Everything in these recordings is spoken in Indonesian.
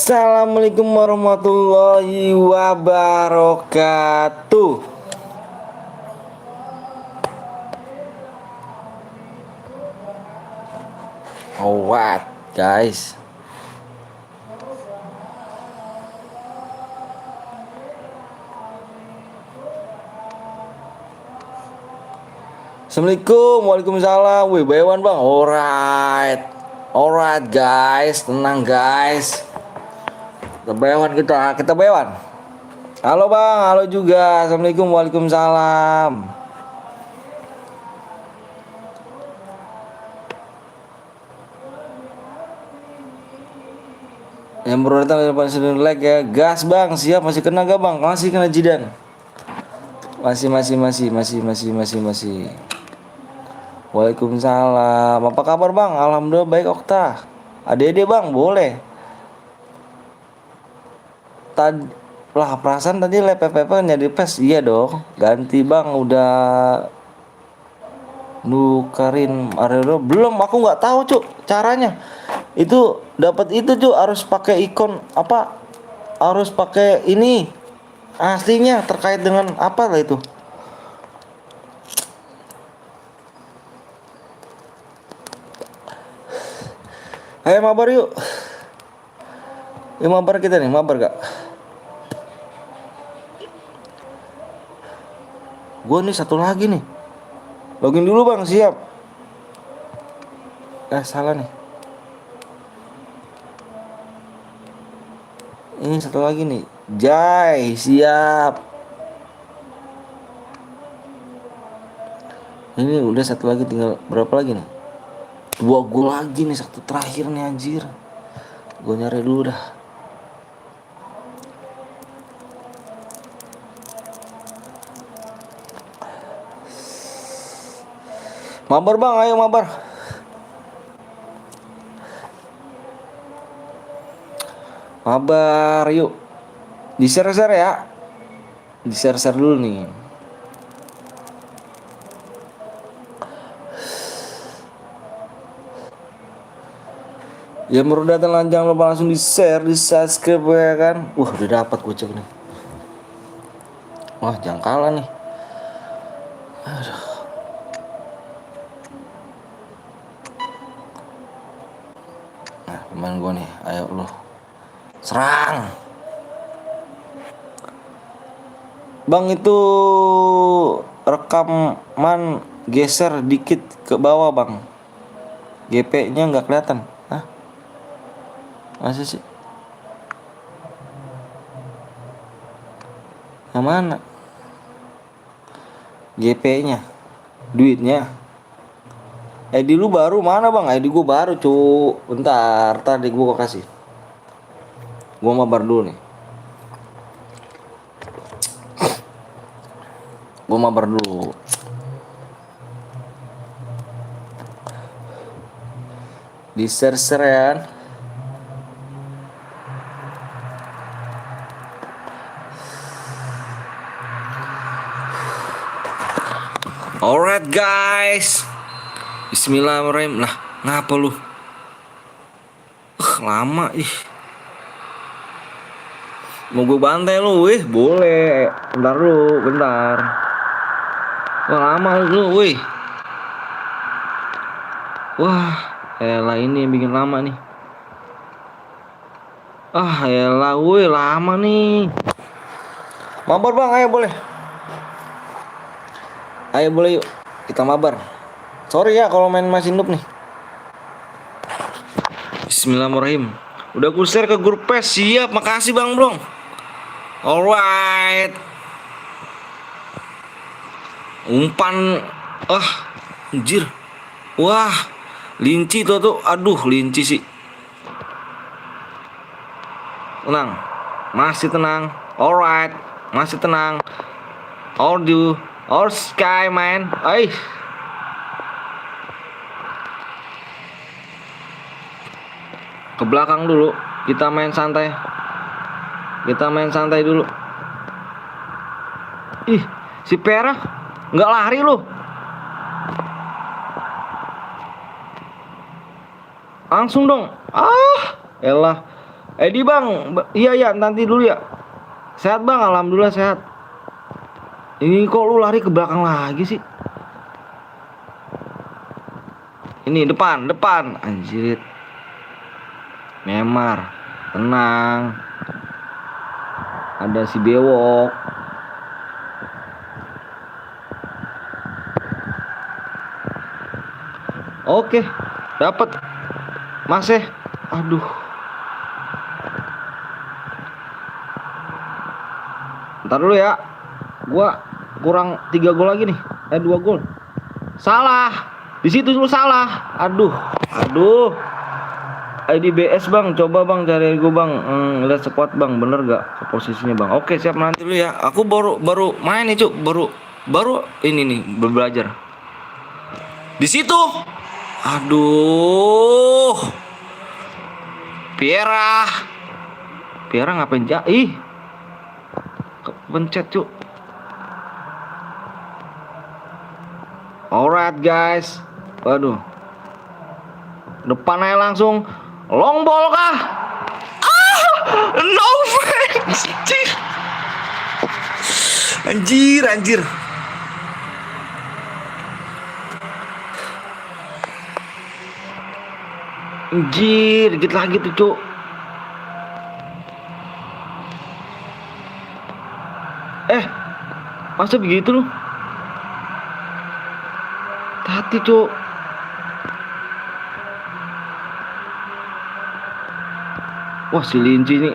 Assalamualaikum warahmatullahi wabarakatuh. What, guys? Assalamualaikum, waalaikumsalam. Wih, Bewan bang. Alright guys, tenang guys. Kita Bewan. Halo bang, halo juga. Assalamualaikum, waalaikumsalam. Yang baru datang dari depan sudah like ya. Gas bang, siap, masih kena gak bang? Masih kena jidan. Masih. Waalaikumsalam. Apa kabar bang? Alhamdulillah baik Okta. Ade bang, boleh. Tadi lah perasaan tadi LPPP jadi PES. Iya dong. Ganti bang, udah nukarin Arero belum? Aku nggak tahu cuk caranya. Itu dapat itu cuk harus pakai ikon apa? Harus pakai ini aslinya terkait dengan apa lah itu? Ayo mabar yuk. Yuk mabar kita nih, mabar gak? Gue nih satu lagi nih. Login dulu bang, siap. Salah nih. Ini satu lagi nih. Jai, siap. Ini udah satu lagi, tinggal berapa lagi nih? 2 gol lagi nih, satu terakhir nih anjir. Gue nyari dulu dah. Mabar bang, ayo mabar. Mabar yuk. Di share-share ya. Di share-share dulu nih. Ya baru datang jangan lupa langsung di share, di subscribe ya kan. Wah udah dapat gocek nih. Wah jangan kalah nih. Aduh. Nah pemain gue nih, ayo lo serang. Bang itu rekaman geser dikit ke bawah bang. GP-nya nggak kelihatan. Hah? Masa sih? Yang mana? GP-nya, duitnya. ID lu baru mana bang? ID gua baru cu. Bentar, tadi gua kasih. Gua mabar dulu nih. Gua mabar dulu. Di share-share ya. Alright guys. Bismillahirrahmanirrahim. Lah, ngapa lu? Lama ih. Mau gue bantai lu, wih, boleh. Bentar lu, bentar. Wah, lama lu, wih. Wah, elah ini yang bikin lama nih. Elah, wih, lama nih. Mabar bang, ayo boleh. Ayo boleh yuk, kita mabar. Sorry ya kalau main masih noob nih. Bismillahirrahmanirrahim. Udah gue share ke grup PES, siap, makasih bang Brong. Alright. Umpan, anjir. Wah, linci tuh, aduh linci sih. Tenang, masih tenang. Alright, masih tenang. All sky man. Ke belakang dulu, kita main santai dulu. Ih, si Pera nggak lari lu, langsung dong. Elah, Edi bang, iya ya nanti dulu ya. Sehat bang, alhamdulillah sehat. Ini kok lu lari ke belakang lagi sih? Ini depan, depan, anjir. Memar, tenang. Ada si bewok. Oke, dapat. Masih. Aduh. Ntar dulu ya. Gua kurang 3 gol lagi nih. 2 gol. Salah. Di situ lu salah. Aduh. Aduh. IDBS bang, coba bang cari gue bang, lihat squad bang, bener gak ke posisinya bang? Oke siap, nanti dulu ya. Aku baru main nih cuk, baru ini nih belajar. Di situ, aduh, Piera ngapain ih, pencet cuk. Alright guys, waduh, depan aja langsung. Long ball kah? No friends. Anjir. Anjir. Dikit lagi tuh, Cuk. Masa begitu lu? Hati, Cuk. Wah, si Linci nih.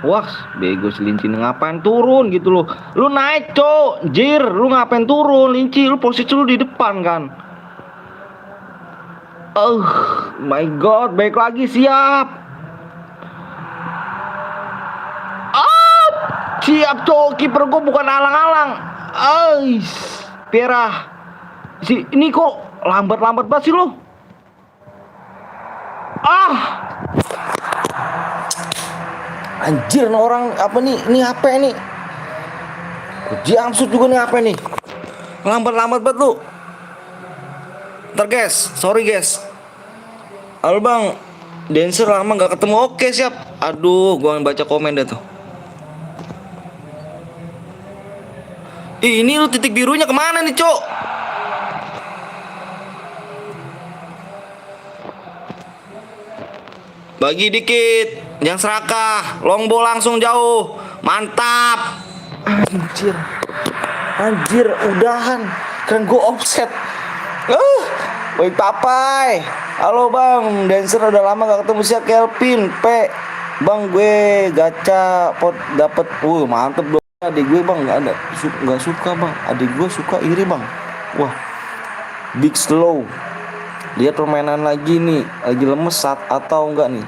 Wah, bego si Linci nih, ngapain turun gitu loh. Lu naik, Cuk. Jir, lu ngapain turun, Linci? Lu posisi lu di depan kan. Oh my god, baik lagi, siap. Siap, Cuk. Kiper gua bukan alang-alang. Piera. Ini kok lambat banget sih lo. Anjir, nih orang apa nih? Ini apa nih? Jamsut juga nih apa nih? Lambat banget lu. Ntar guys, sorry guys. Halo bang, dancer lama gak ketemu. Oke siap. Aduh, gua baca komen dah tuh. Ini lu titik birunya kemana nih, Cok? Bagi dikit, jangan serakah. Long ball langsung jauh. Mantap. Anjir, udahan. Kan gue offset. Woi papai. Halo bang, dancer udah lama gak ketemu. Siap Kelvin P. Bang gue gacha pot dapet. Mantep dong. Adik gue bang nggak suka bang. Adik gue suka iri bang. Wah, big slow. Lihat permainan lagi nih, lagi lemes atau enggak nih?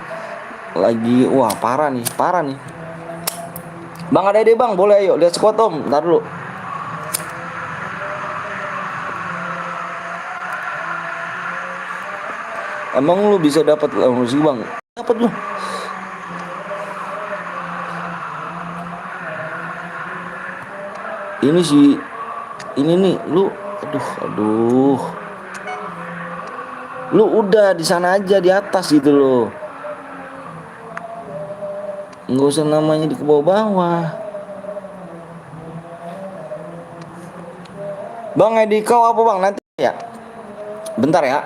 Lagi, wah parah nih. Bang ada ide bang, boleh ayo lihat squad om. Ntar dulu. Emang lu bisa dapat musik bang? Dapat lu. Ini sih, ini nih lu, aduh. Lu udah di sana aja di atas gitu loh. Nggak usah namanya di bawah. Bang Edi kau apa bang nanti ya? Bentar ya.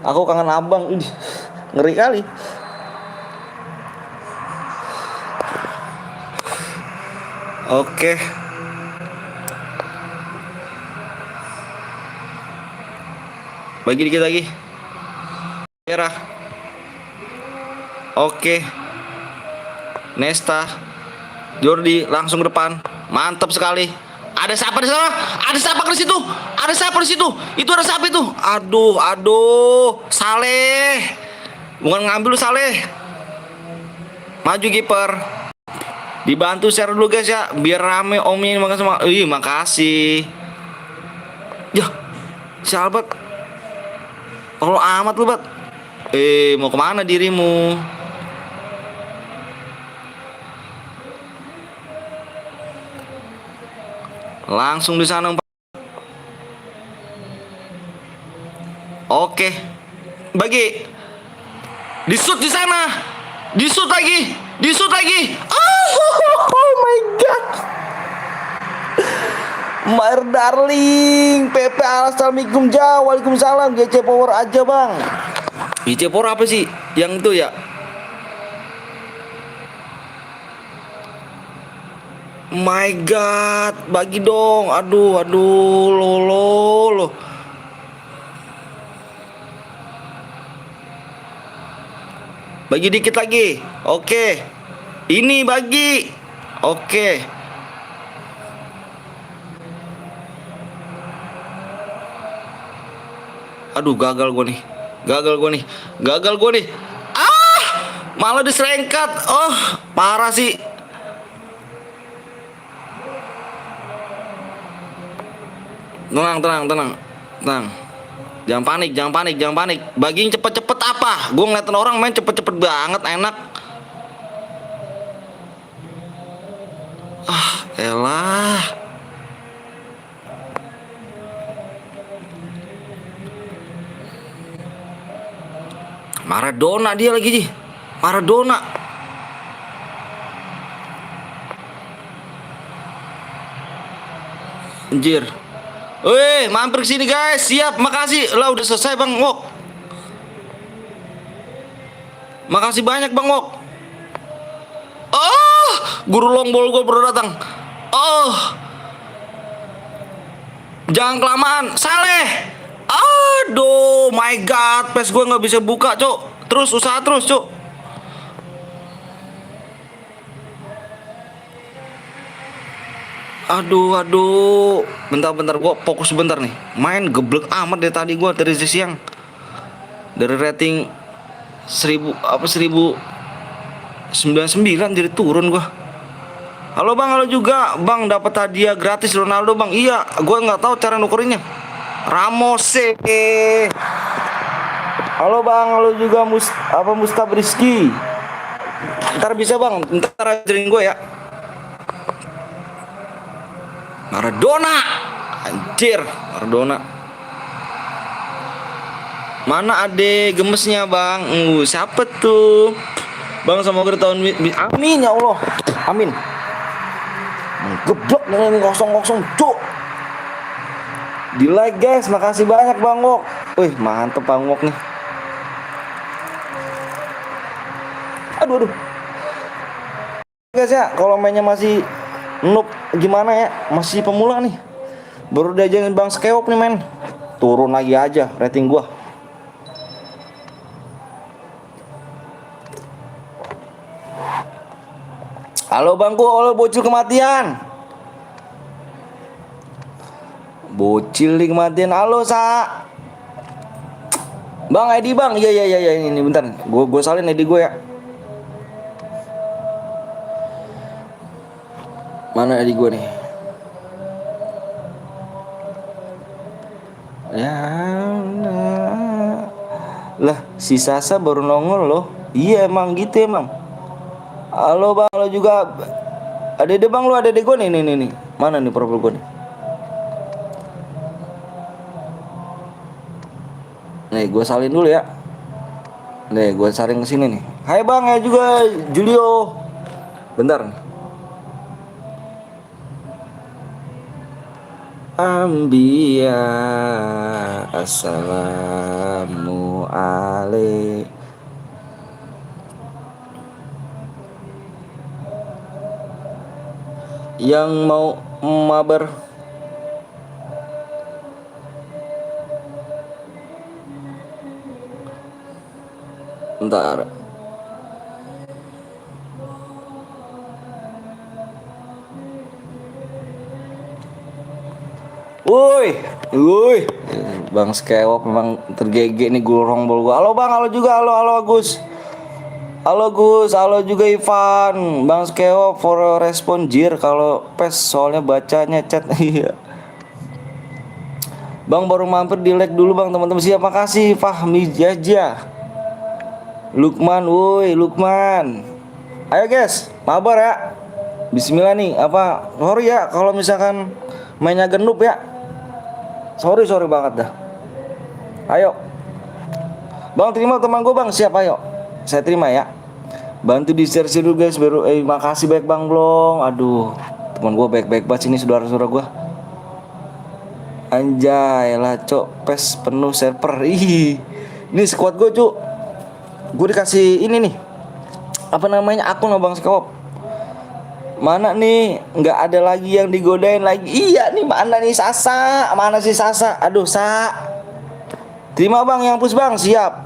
Aku kangen abang. Ngeri kali. Oke. Bagi dikit lagi. Merah. Oke. Nesta. Jordi langsung ke depan. Mantap sekali. Ada siapa di sana? Ada siapa di situ? Ada siapa di situ? Itu ada siapa itu? Aduh. Saleh. Bukan ngambil lu Saleh. Maju kiper. Dibantu share dulu guys ya, biar rame omnya makan sama. Makasih. Ya, si Albert. Tolong amat lu, Bat. Mau kemana dirimu? Langsung di sana. Oke. Bagi. Di shoot di sana. Di shoot lagi. Di shoot lagi. Oh my god. Mair darling, Pepe assalamualaikum jauh, waalaikumsalam. GC Power aja bang. GC Power apa sih? Yang itu ya? My god, bagi dong. Aduh, lo. Bagi dikit lagi. Oke. Ini bagi. Oke. Aduh, gagal gue nih. Gagal gue nih. Ah! Malah diserengkat. Oh, parah sih. Tenang. Jangan panik. Bagiin cepet-cepet apa? Gue ngeliatin orang main cepet-cepet banget, enak. Ah, elah. Maradona dia lagi, Ji. Maradona. Anjir. Weh, mampir sini guys. Siap, makasih. Lah udah selesai Bang Wok. Makasih banyak Bang Wok. Oh, guru longbol gue baru datang. Oh, jangan kelamaan, Saleh. Aduh, my god, pes gue nggak bisa buka, Cuk. Terus usaha terus, Cuk. Aduh. Bentar, gue fokus bentar nih. Main geblek amat dari tadi gue dari siang. Dari rating 1099 jadi turun gue. Halo bang, halo juga bang, dapat hadiah gratis Ronaldo bang. Iya, gue nggak tahu cara nukerinnya. Ramose. Halo bang, halo juga Mustab Rizky. Ntar bisa bang, ntar ajarin gue ya. Maradona. Anjir, Maradona. Mana ade gemesnya bang? Siapa tuh? Bang semoga tahun amin ya Allah. Amin. Geblok dengan ini kosong cuk. Di like guys, makasih banyak Bang Wok. Wih, mantep Bang Wok nih. Aduh. Guys ya, kalau mainnya masih noob gimana ya? Masih pemula nih. Baru diajarin Bang Skewop nih men. Turun lagi aja rating gua. Halo bangku, halo bocil kematian. Bocil di kematian, halo sa. Bang Edi bang, iya ini bentar. Gue salin Edi gue ya. Mana Edi gue nih? Ya, lah si Sasa baru nongol loh. Iya emang gitu emang. Halo bang, halo juga. Adede bang, lu adede gue nih. Mana nih profil gue nih? Nih, gue salin dulu ya. Nih, gue saring ke sini nih. Hai bang, ya juga Julio. Bentar nih. Ambia assalamu alaikum. Yang mau mabar bentar. Woi, Bang Skewok memang tergege nih gurong bol gua. Halo Bang, halo juga, halo Agus. Halo Gus, halo juga Ivan. Bang Skewok for respon jir kalau pes soalnya bacanya chat. Iya. Bang baru mampir di like dulu Bang, teman-teman siap, makasih Fahmi Jaja. Lukman, woi Lukman. Ayo guys, mabar ya. Bismillah nih, apa? Sorry ya kalau misalkan mainnya genup ya. Sorry banget dah. Ayo. Bang terima teman gue Bang, siap ayo. saya terima ya. Bantu di share dulu guys. Baru makasih baik Bang Blong. Aduh, teman gue baik-baik banget sini, saudara-saudara gue. Anjay lah cok, pes penuh server. Ih, ini squad gue cuk. Gue dikasih ini nih, apa namanya, akun Abang Skop. Mana nih, nggak ada lagi yang digodain lagi. Iya nih, mana nih Sasa, mana sih Sasa? Aduh Sa, terima bang yang push bang, siap.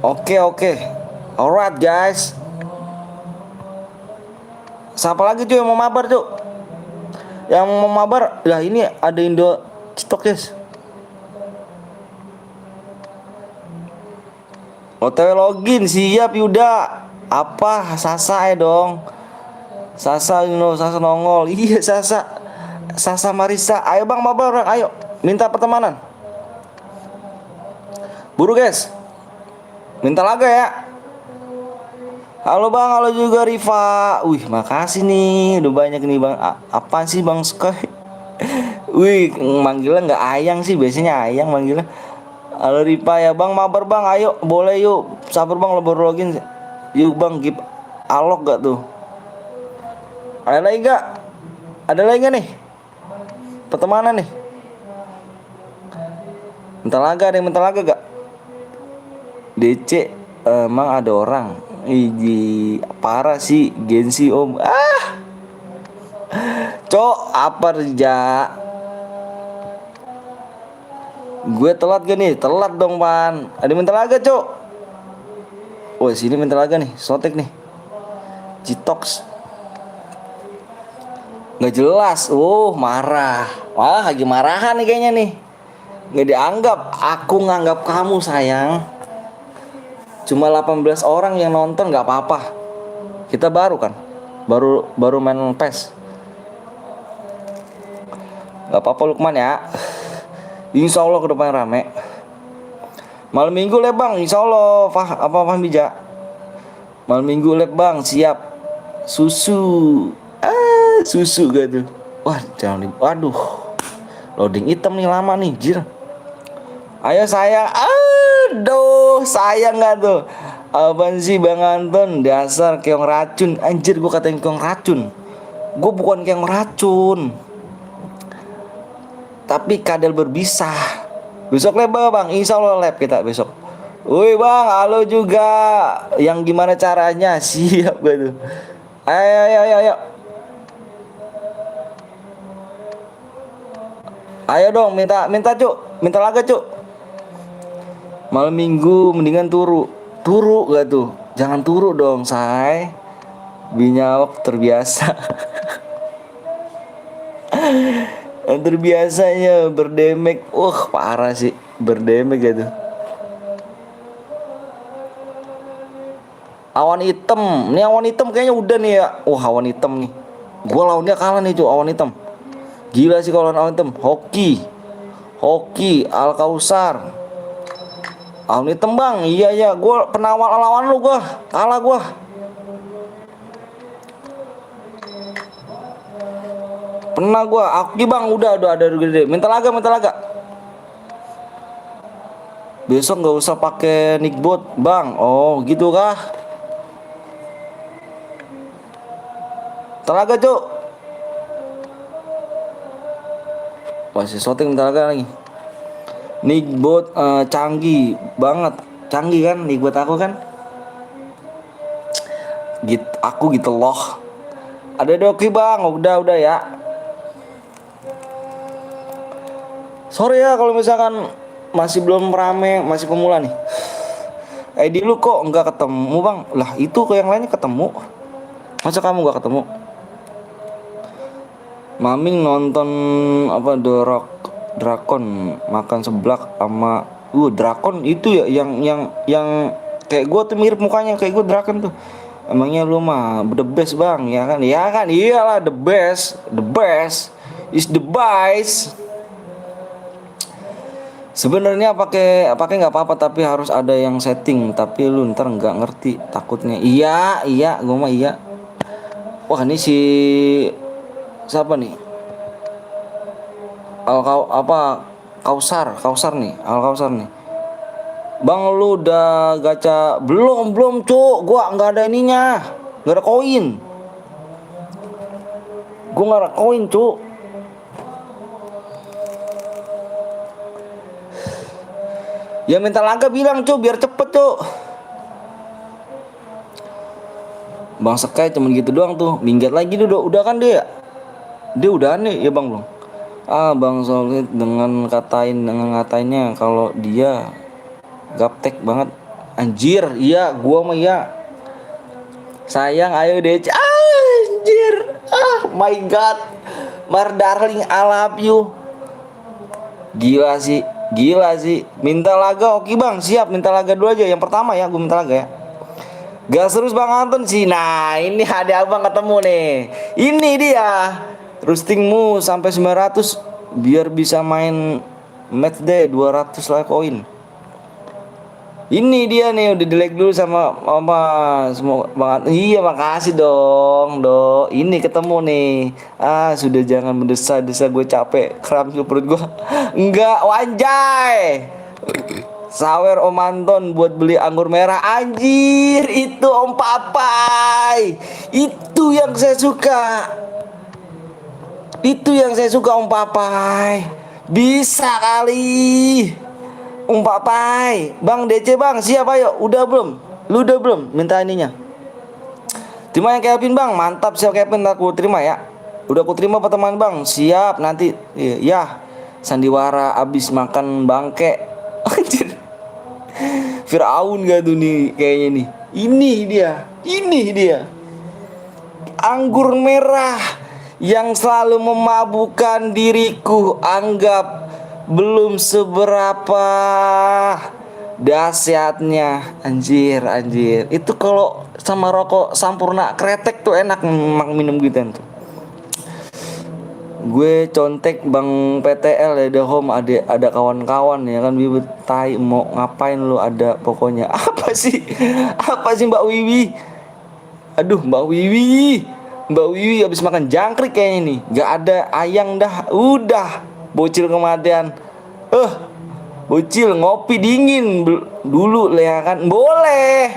Oke, alright guys. Siapa lagi cuy yang mau mabar cuy? Yang mau mabar, ya ini ada Indo stok guys. OTW login, siap Yuda. Apa Sasa dong? Sasa Sasa nongol. Iya Sasa Marisa. Ayo bang mabar bang, ayo minta pertemanan. Buru guys, minta laga ya. Halo bang, halo juga Riva. Wih makasih nih, udah banyak nih bang. Apa sih bang Skoy? Wih manggilnya nggak Ayang sih, biasanya Ayang manggilnya. Halo Riva ya bang, mabar bang, ayo boleh yuk. Sabar bang, lebur login. Yuk bang, give alok gak tuh? Ada lagi gak? Ada lagi gak nih pertemanan nih? Bentar laga gak? DC emang ada orang. Iji parah sih gengsi om. Cok apa Rija? Gue telat gak nih? Telat dong pan. Ada minta laga cok. Oh sini minta laga nih, sotek nih. Citox nggak jelas. Marah. Wah lagi marahan nih kayaknya nih. Nggak dianggap. Aku nganggap kamu sayang. Cuma 18 orang yang nonton, nggak apa-apa. Kita baru kan, baru main PES. Nggak apa-apa Lukman ya. Insya Allah ke depan rame. Malam minggu leb bang, insya Allah. Apa bija? Malam minggu leb bang, siap. Susu gak tuh? Wah jangan. Waduh, loading hitam nih lama nih, jir. Ayo sayang. Aduh, sayang gak tuh? Apaan sih Bang Anton? Dasar keong racun. Anjir, gue katain keong racun. Gue bukan keong racun, tapi kadal berbisa. Besok lab bang, insya Allah lab kita besok. Woi bang, halo juga. Yang gimana caranya? Siap gue tuh. Ayo. Ayo dong, minta cuk, minta laga cuk. Malam minggu mendingan turu gak tuh? Jangan turu dong say. Binyawak terbiasa. Terbiasanya berdemek. Parah sih berdemek gitu. Awan hitam. Nih awan hitam kayaknya udah nih ya. Awan hitam nih. Gua lawannya kalah nih tuh awan hitam. Gila sih kalau awan hitam. Hoki Al-Kausar. Awan hitam bang. Iya gua penawar lawan lu gua. Kalah gua. Pernah gua. Aki bang udah ada gede. Minta laga. Besok nggak usah pakai nickbot bang. Oh gitu kah? Telaga cuk. Masih shooting bentar lagi. Nickbot canggih banget. Canggih kan nickbot aku kan. Aku gitu loh. Ada doki bang. Udah ya. Sorry ya kalau misalkan masih belum rame, masih pemula nih. ID lu kok nggak ketemu bang? Lah itu ke yang lainnya ketemu. Masa kamu nggak ketemu? Maming nonton apa Drakon makan seblak sama Drakon itu ya yang kayak gue tuh mirip mukanya kayak gue Drakon tuh. Emangnya lu mah the best bang ya kan? Iyalah the best is the best. Sebenarnya pakai nggak apa-apa tapi harus ada yang setting. Tapi lu ntar nggak ngerti takutnya. Iya gue mah iya. Wah ini si siapa nih? Kausar nih. Al Kausar nih. Bang lu udah gacha belum cuk, gua nggak ada ininya, nggak ada koin, gua nggak ada koin cuk. Ya minta laga bilang cuk biar cepet cuk. Bang Sekai cuman gitu doang tuh, minggat lagi dulu udah kan dia udah aneh ya bang belum. Bang Solid dengan ngatainnya kalau dia gaptek banget anjir. Iya gua mah ya sayang ayo deh anjir. My god my darling I love you. Gila sih minta laga. Oke bang siap, minta laga dulu aja yang pertama ya, gue minta laga ya. Gas terus Bang Anton sih. Nah ini ada abang ketemu nih. Ini dia roostingmu sampai 900 biar bisa main match day 200 lah koin. Ini dia nih udah delek dulu sama semua banget. Iya makasih dong do. Ini ketemu nih. Sudah jangan mendesa-desa, gue capek kram perut gue. Enggak wanjay. Sawer Om Anton buat beli anggur merah. Anjir itu Om Papai. Itu yang saya suka. Itu yang saya suka Om Papai. Bisa kali Om Papai. Bang DC bang siap ayo. Udah belum? Lu udah belum minta ininya? Terima yang Kevin bang. Mantap siap Kevin, aku terima ya. Udah aku terima pertemuan bang. Siap nanti ya. Sandiwara abis makan bangke. Anjir Firaun gak tuh nih kayaknya nih. Ini dia anggur merah yang selalu memabukkan diriku. Anggap belum seberapa dahsyatnya. Anjir itu kalau sama rokok Sampurna kretek tuh enak minum gitu tuh. Gue contek Bang PTL ya, ada home ada kawan-kawan ya kan, bibit tai mau ngapain lu ada pokoknya. Apa sih Mbak Wiwi? Aduh Mbak Wiwi habis makan jangkrik kayaknya nih, nggak ada ayang dah, udah bocil kematian. Bocil ngopi dingin dulu ya kan, boleh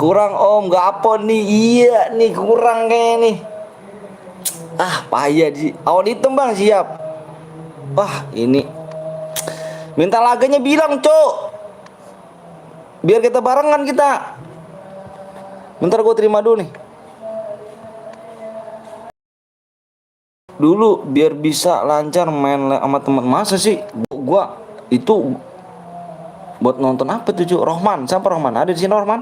kurang om, nggak apa nih, iya nih kurang kayaknya nih. Payah di awal hitam bang siap. Wah ini minta laganya bilang cok, biar kita barengan kita. Bentar gue terima dulu nih dulu biar bisa lancar main sama teman. Masa sih gua itu buat nonton apa tuh cok? Rohman, siapa Rohman? Ada di sini Rohman?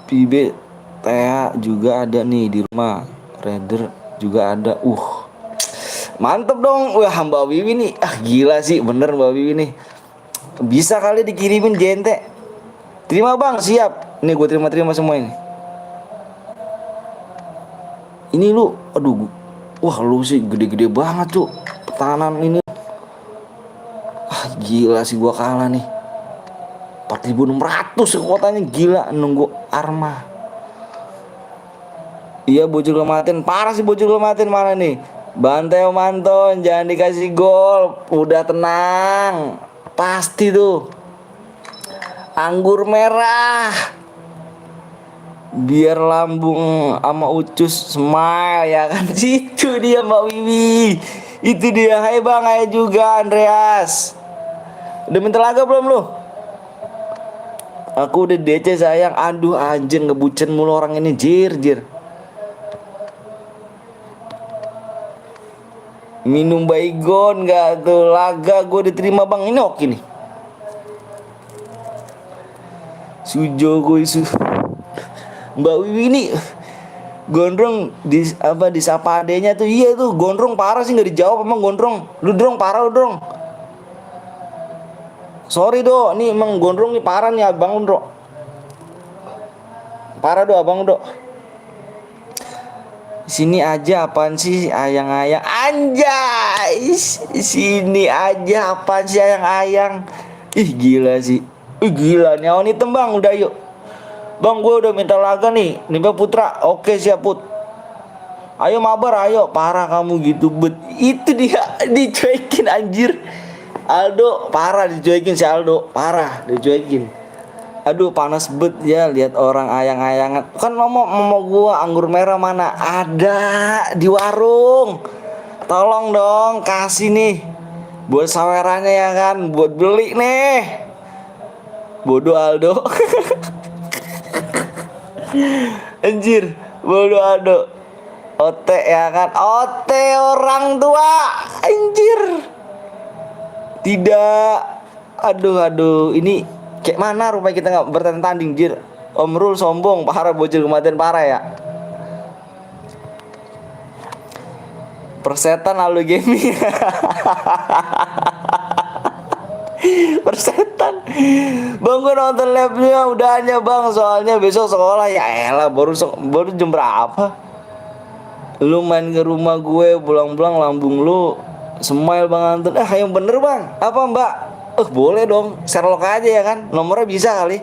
Pibe Tea juga ada nih di rumah. Raider juga ada. Mantep dong. Wah Mbak Wiwi nih, gila sih bener Mbak Wiwi nih. Bisa kali dikirimin jente. Terima bang siap. Nih gue terima semua ini. Ini lu, aduh, wah lu sih gede-gede banget tuh pertahanan ini. Gila sih gua kalah nih. 4.600 kekuatannya, gila, nunggu Arma. Iya bocil kematian, parah sih bocil kematian mana nih. Bantai Om Anton, jangan dikasih gol. Udah tenang, pasti tuh anggur merah biar lambung sama ucus smile ya kan. Situ dia Mbak Wiwi, itu dia. Hai bang, hai juga Andreas. Udah minta laga belum lu? Aku udah DC sayang. Aduh anjir ngebucin mulu orang ini, jir. Minum baygon gak tuh laga, gue diterima bang. Ini oke nih. Sujo gue Mbak Wiwi ini gondrong disapa adenya tuh. Iya tuh gondrong parah sih, nggak dijawab emang gondrong. Lu drong parah lu drong. Sorry do, nih emang gondrong nih parah nih abang do. Parah do abang do. Sini aja apaan sih ayang-ayang, anjay. Sini aja apaan sih ayang-ayang. Gila sih. Gila nih awan hitam bang, udah yuk. Bang gue udah minta laga nih, Nimba Putra. Oke siap put. Ayo mabar ayo, parah kamu gitu bet. Itu dia dicuekin anjir. Aldo parah dicuekin, si Aldo parah dicuekin. Aduh panas bet ya lihat orang ayang-ayangan. Kan mau gua anggur merah mana ada di warung. Tolong dong kasih nih buat sawerannya ya kan, buat beli nih. Bodoh Aldo. Anjir, bodoh Aldo. Ote ya kan, ote orang tua. Anjir. Tidak. Aduh, ini kayak mana rupanya kita nggak bertanding, jir. Om Rul sombong, parah bocil kematian parah ya. Persetan lalu gaming. Persetan. Bang gue nonton labnya udahnya bang, soalnya besok sekolah. Ya elah baru jam berapa? Lu main ke rumah gue pulang-pulang lambung lu smile bang Anton. Yang bener bang. Apa mbak? Boleh dong, Sherlock aja ya kan, nomornya bisa kali.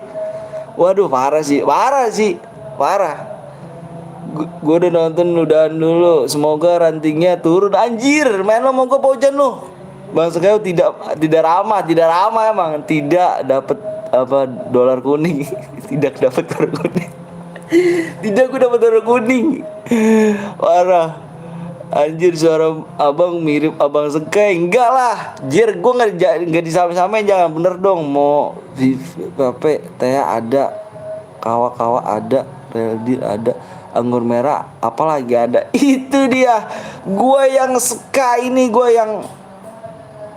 Waduh parah sih. Gue udah nonton udahan dulu. Semoga rantingnya turun. Anjir, main lo mau gue pojan lu. Bang Sekau tidak ramah emang. Tidak dapat apa dolar kuning. Tidak dapat dolar kuning. Tidak, gue dapat dolar kuning. Parah. Anjir, suara abang mirip abang Sekei. Enggak lah. Jir, gue nggak disamain, jangan bener dong. Mau VP Teh ada, kawa-kawa ada, Reldir ada, anggur merah apalagi ada. Itu dia. Gue yang Seka ini, gue yang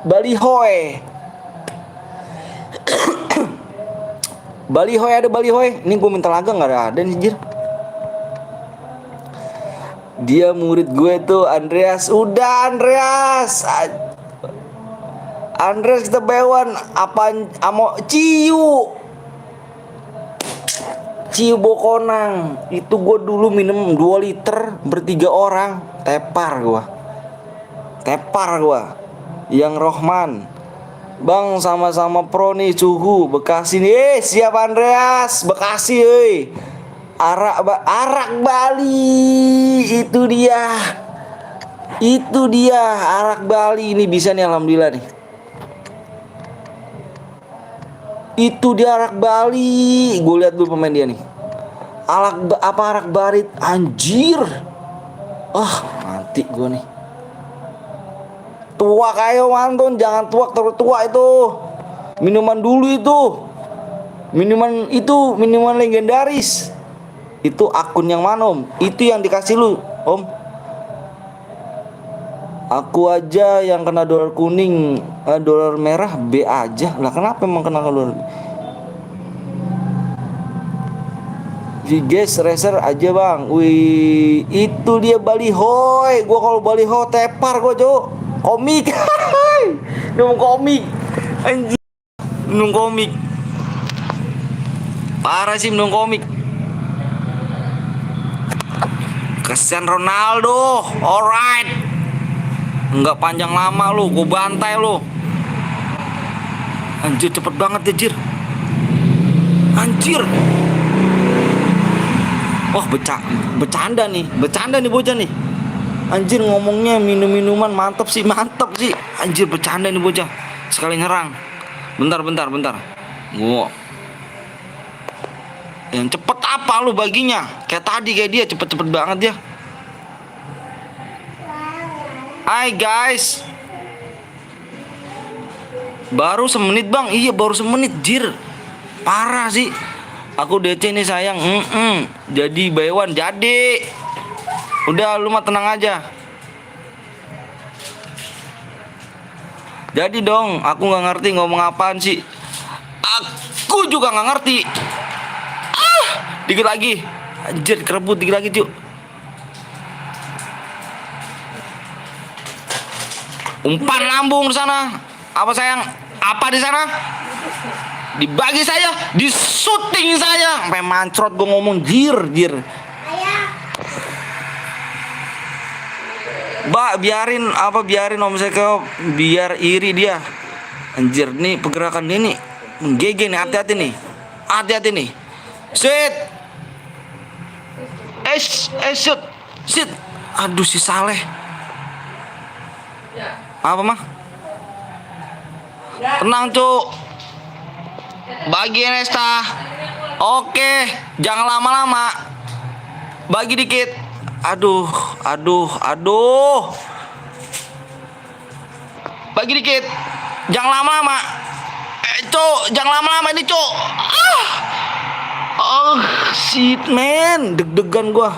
Balihoy. Balihoy ada Balihoy. Ini gue minta laga nggak ada nih jir. Dia murid gue tuh Andreas. Udah Andreas kita bewan apa amo Ciu Bokonang. Itu gue dulu minum 2 liter bertiga orang. Tepar gue yang Rohman. Bang sama-sama pro nih suhu Bekasi nih. Siap Andreas Bekasi Arak Bali. Itu dia arak Bali. Ini bisa nih alhamdulillah nih. Itu dia arak Bali. Gue lihat dulu pemain dia nih. Arak Barit. Anjir. Mati gue nih. Tua kayak Anton, jangan terlalu tua itu. Minuman dulu itu. Minuman legendaris. Itu akun yang mana om? Itu yang dikasih lu om. Aku aja yang kena dolar kuning, dolar merah B aja. Lah kenapa emang kena dolar? Viges racer aja bang. Wih, itu dia Balihoy. Gua kalau Baliho tepar gua cok. Komik. Minum komik. Anjir. Minum komik. Parah sih minum komik. Kesian Ronaldo. Alright. Enggak panjang lama lu, gue bantai lu. Anjir cepet banget ya jir. Anjir. Wah bercanda nih bocah nih. Anjir ngomongnya minuman mantep sih. Anjir bercanda nih bocah. Sekali nyerang. Bentar. Gua yang cepet apa lu baginya? Kayak tadi kayak dia cepet banget dia. Hai guys. Baru semenit bang. Iya baru semenit jir. Parah sih. Aku DC nih sayang. Jadi Baywan jadi. Udah lu mah tenang aja. Jadi dong. Aku gak ngerti ngomong apaan sih. Aku juga gak ngerti. Dikit lagi. Anjir kerebut dikit lagi cuy. Umpan lambung di sana. Apa sayang? Apa di sana? Dibagi saya, di syuting saya. Sampai mancrot gue ngomong jir. Mbak biarin Om Seko biar iri dia. Anjir nih pergerakan dia nih. GG nih, hati-hati nih. Sit. Shoot. Sit. Aduh si Saleh. Apa mah? Tenang, Cuk. Bagi Nesta. Oke, jangan lama-lama. Bagi dikit. Aduh. Bagi dikit. Jangan lama-lama. Cuk, jangan lama-lama ini, Cuk. Shit, man. Deg-degan gua.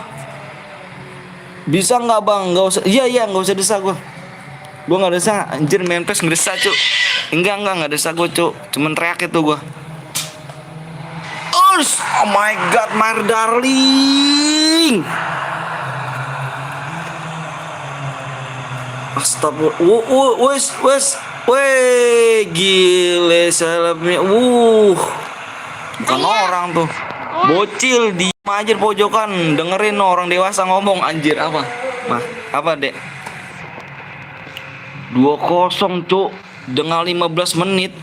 Bisa nggak, Bang? Nggak usah. Iya, nggak usah desa gua. Gua nggak desa. Anjir, main PES ngedesa, Cuk. Enggak desa gua, Cuk. Cuman teriak itu gua. Oh my god, my darling. Astagfirullah. Wes. Weh, gile selebnya. Bukan orang tuh. Bocil di aja di pojokan, dengerin orang dewasa ngomong. Anjir, apa? Apa, Dek? 2-0, Cuk. Dengan 15 menit.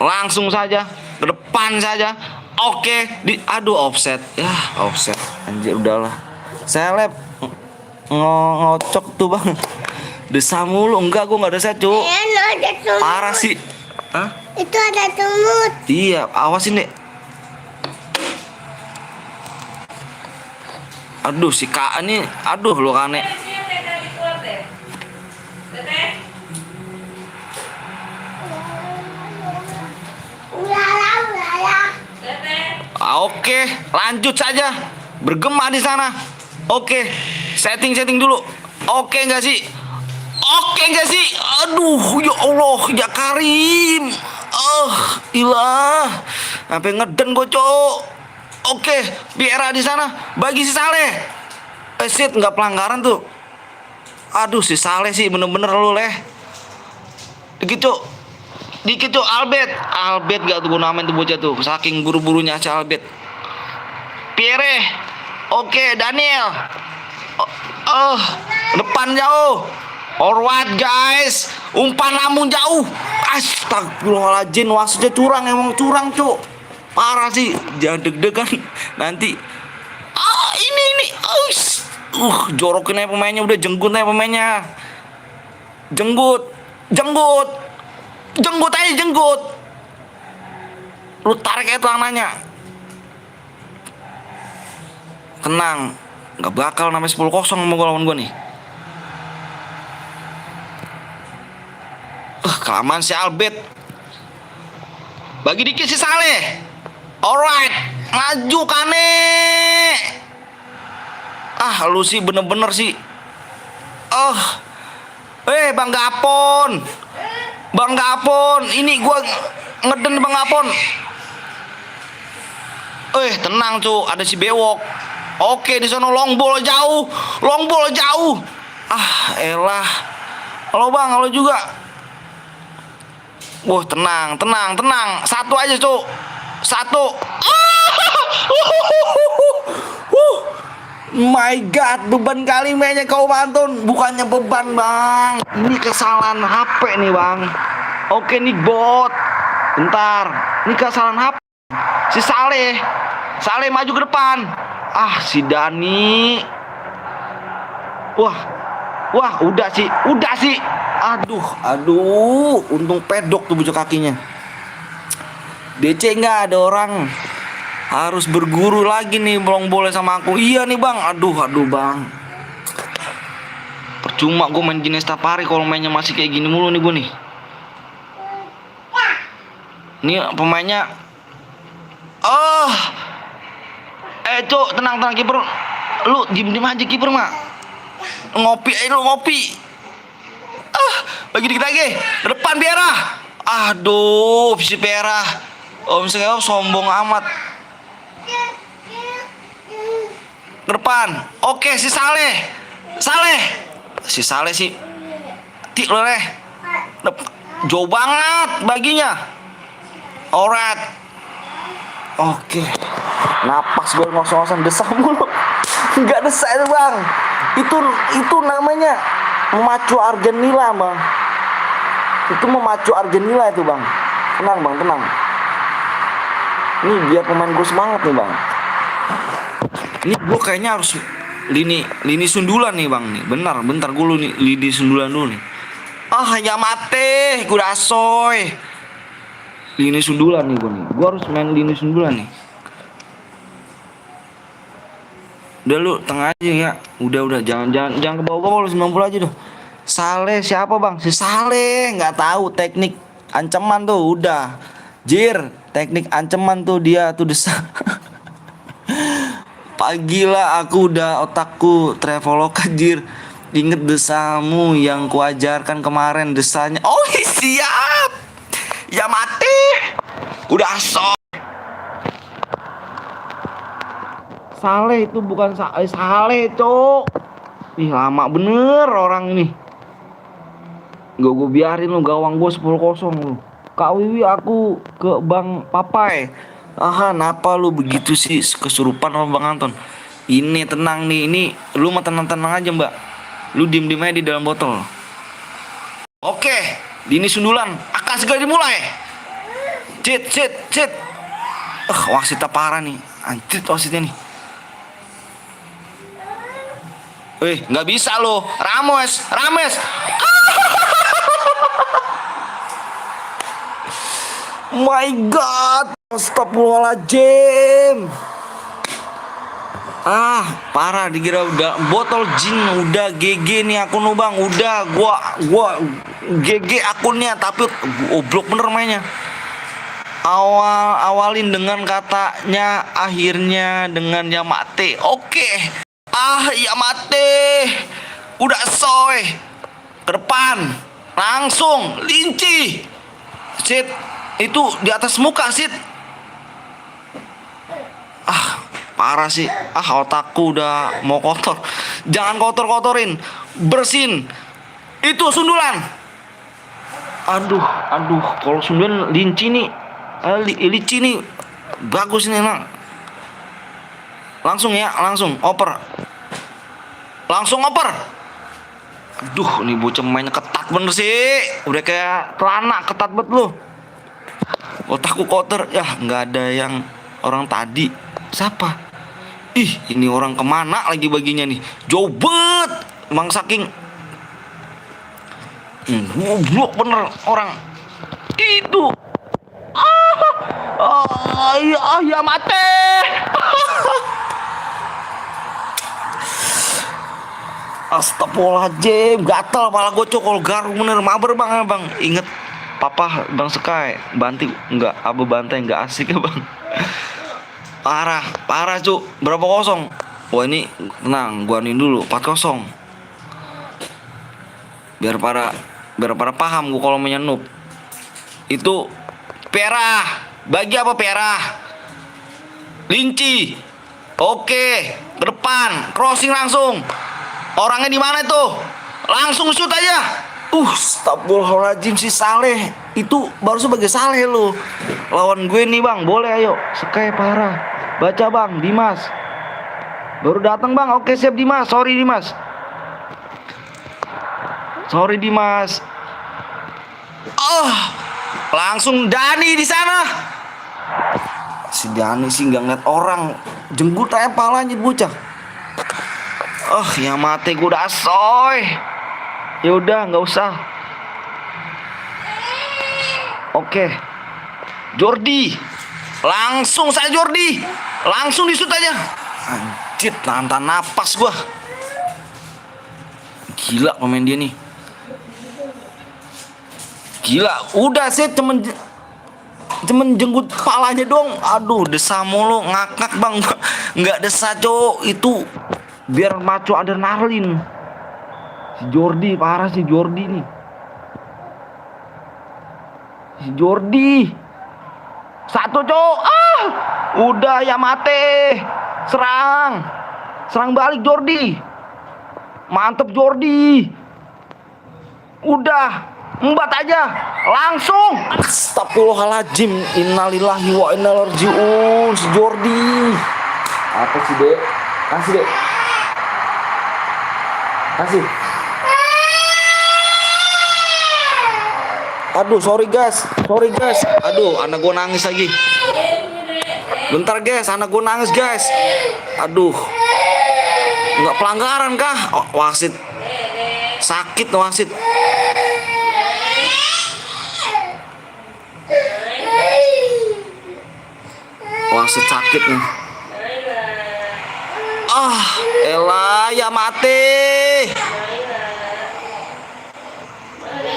Langsung saja ke depan saja. Oke, aduh, offset. Ya, offset. Anjir, udahlah. Seleb ngocok tuh, Bang. Desa mulu. Enggak, gua enggak desa, Cuk. Parah sih. Hah? Itu ada semut. Iya, awasin, Dek. Aduh, si Kak ini, aduh lu kane. Oke, lanjut saja. Bergema di sana. Oke, setting dulu. Oke nggak sih? Aduh, ya Allah, ya Karim. Ilah. Sampai ngeden gue, Cok. Oke, Vieira di sana. Bagi si Saleh. Shit, nggak pelanggaran tuh. Aduh, si Saleh sih bener-bener lu, Leh. Dikit, Cok. Albert gak tuh gue namain tuh bocah tuh. Saking buru-burunya si Albert. Pierre. Oke, Daniel. Depan jauh. Alright, guys. Umpan namun jauh. Astagfirullahaladzim, wasitnya curang, emang curang, Cok. Parah sih. Jangan deg-degan nanti. Ini. Jorokin aja pemainnya, udah jenggut aja pemainnya. Jenggut aja. Lu tarik aja tangannya. Tenang. Gak bakal namanya 10-0 sama gua lawan gua nih. Kelamaan si Albert. Bagi dikit si Saleh. Alright. Maju Kane. Lu sih bener-bener sih. Bang Gapon. Ini gua ngeden Bang Gapon. Tenang, Cu. Ada si Bewok. Oke, di sana long ball jauh. Elah. Halo, Bang, halo juga. Tenang. Satu aja, Cuk. My God, beban kali mainnya kau Mantun. Bukannya beban, Bang. Ini kesalahan HP nih, Bang. Oke, nih bot. Bentar. Ini kesalahan HP. Si Saleh maju ke depan. Si Dani. Wah, udah sih. Aduh. Untung pedok tuh bujur kakinya. DC nggak ada orang. Harus berguru lagi nih, belum boleh sama aku. Iya nih, Bang. Aduh, Bang. Percuma gue main Gines Tapari kalau mainnya masih kayak gini mulu nih gue nih. Ini pemainnya. Cok, tenang kiper. Lu diem aja kiper, Mak. Ngopi. Bagi dikit lagi. Depan Vieira. Aduh, si Vieira. Misalnya sombong amat. Ke depan. Oke, si Saleh. Si Saleh sih. Leh. Jauh banget baginya. Alright. Oke. Napas gue ngos-ngosan desa mulu. Enggak desa itu, Bang. Itu namanya memacu Argenila, Bang. Itu memacu Argenila itu, Bang. Tenang, Bang, tenang. Ini biar pemain gue semangat nih, Bang. Ini gue kayaknya harus lini sundulan nih, Bang nih. Bentar gue lini sundulan dulu nih. Ah, ya mate, gue udah asoy. Lini sundulan nih gue nih. Gue harus main lini sundulan nih. Udah lu tengah aja ya. Udah jangan ke bawah-bawah lu 90 aja dah. Saleh siapa bang? Si Saleh nggak tahu teknik ancaman tuh udah. Jir, teknik ancaman tuh dia tuh desa. Pagi lah aku udah otakku traveloka jir. Inget desamu yang kuajarkan kemarin desanya. Oh siap. Ya mati. Udah asok. Saleh itu bukan Saleh cok. Ih lama bener orang ini. Gak gue biarin lu gawang gue 10-0 lu. Kak Wiwi aku ke Bang Papai. Aha kenapa lu begitu sih kesurupan sama Bang Anton. Ini tenang nih. Ini lu mah tenang-tenang aja mbak. Lu diem-diem aja di dalam botol. Oke. Dini sundulan akan segera dimulai. Cit. Wasitnya parah nih. Anjir wasitnya nih. Nggak bisa lo, Rames. My God, astagfirullahaladzim. Parah dikira udah botol jin, udah GG nih akun lu bang, udah gua GG akunnya tapi goblok bener mainnya. Awalin dengan katanya, akhirnya dengan Yamate. Oke. Yamate. Udah soy. Ke depan. Langsung linci. Sit. Itu di atas muka sit. Parah sih. Otakku udah mau kotor. Jangan kotor-kotorin. Bersin. Itu sundulan. Aduh. Kalau sundulan linci nih. Linci nih. Bagus nih emang. Langsung oper. Aduh, nih bocah mainnya ketat bener sih. Udah kayak celana ketat banget lu. Otakku kotor. Ya, nggak ada yang orang tadi. Siapa? Ih, ini orang kemana lagi baginya nih? Jauh banget. Emang saking goblok bener orang. Itu. Ya mati. Astagfirullahaladzim, gatel kepala gue cokol garung bener, mabar bang. Inget papa bang Sekai, banti enggak, abu bantai enggak asik ya bang. Parah cuk, berapa kosong? Wah ini tenang, gua anin dulu 4-0. Biar para paham gua kalau menyenup. Itu perah, bagi apa perah? Linci. Oke, ke depan, crossing langsung. Orangnya di mana itu? Langsung shoot aja. Astagfirullahaladzim si Saleh. Itu baru sebagai Saleh lu. Lawan gue nih bang, boleh ayo. Sekai parah. Baca bang, Dimas. Baru datang bang. Oke siap Dimas. Sorry Dimas. Langsung Dani di sana. Si Dani sih nggak ngeliat orang. Jenggut aja palanya bocah. Ya mati gue udah asoy. Ya udah nggak usah. Oke. Jordi. Langsung saya Jordi. Langsung disut aja. Anjir, tahan napas gua. Gila pemain dia nih. Gila, udah sih cuman jenggut palanya dong. Aduh, desa mulu ngakak bang. Nggak desa cowok itu. Biar maco adrenalin. Si Jordi parah si Jordi nih. Si Jordi. Satu cowok. Udah ya mate. Serang balik Jordi. Mantep Jordi. Udah, embat aja. Langsung. Astagfirullahaladzim. Innalillahi wa inna ilaihi raji'un. Si Jordi. Apa sih dek? Kasih dek. Kasih. Aduh, sorry guys. Aduh, anak gue nangis lagi. Bentar guys, anak gue nangis guys. Aduh, nggak pelanggaran kah? Wasit sakit wasit. Wah, sakit nih. Ah, elah ya mati.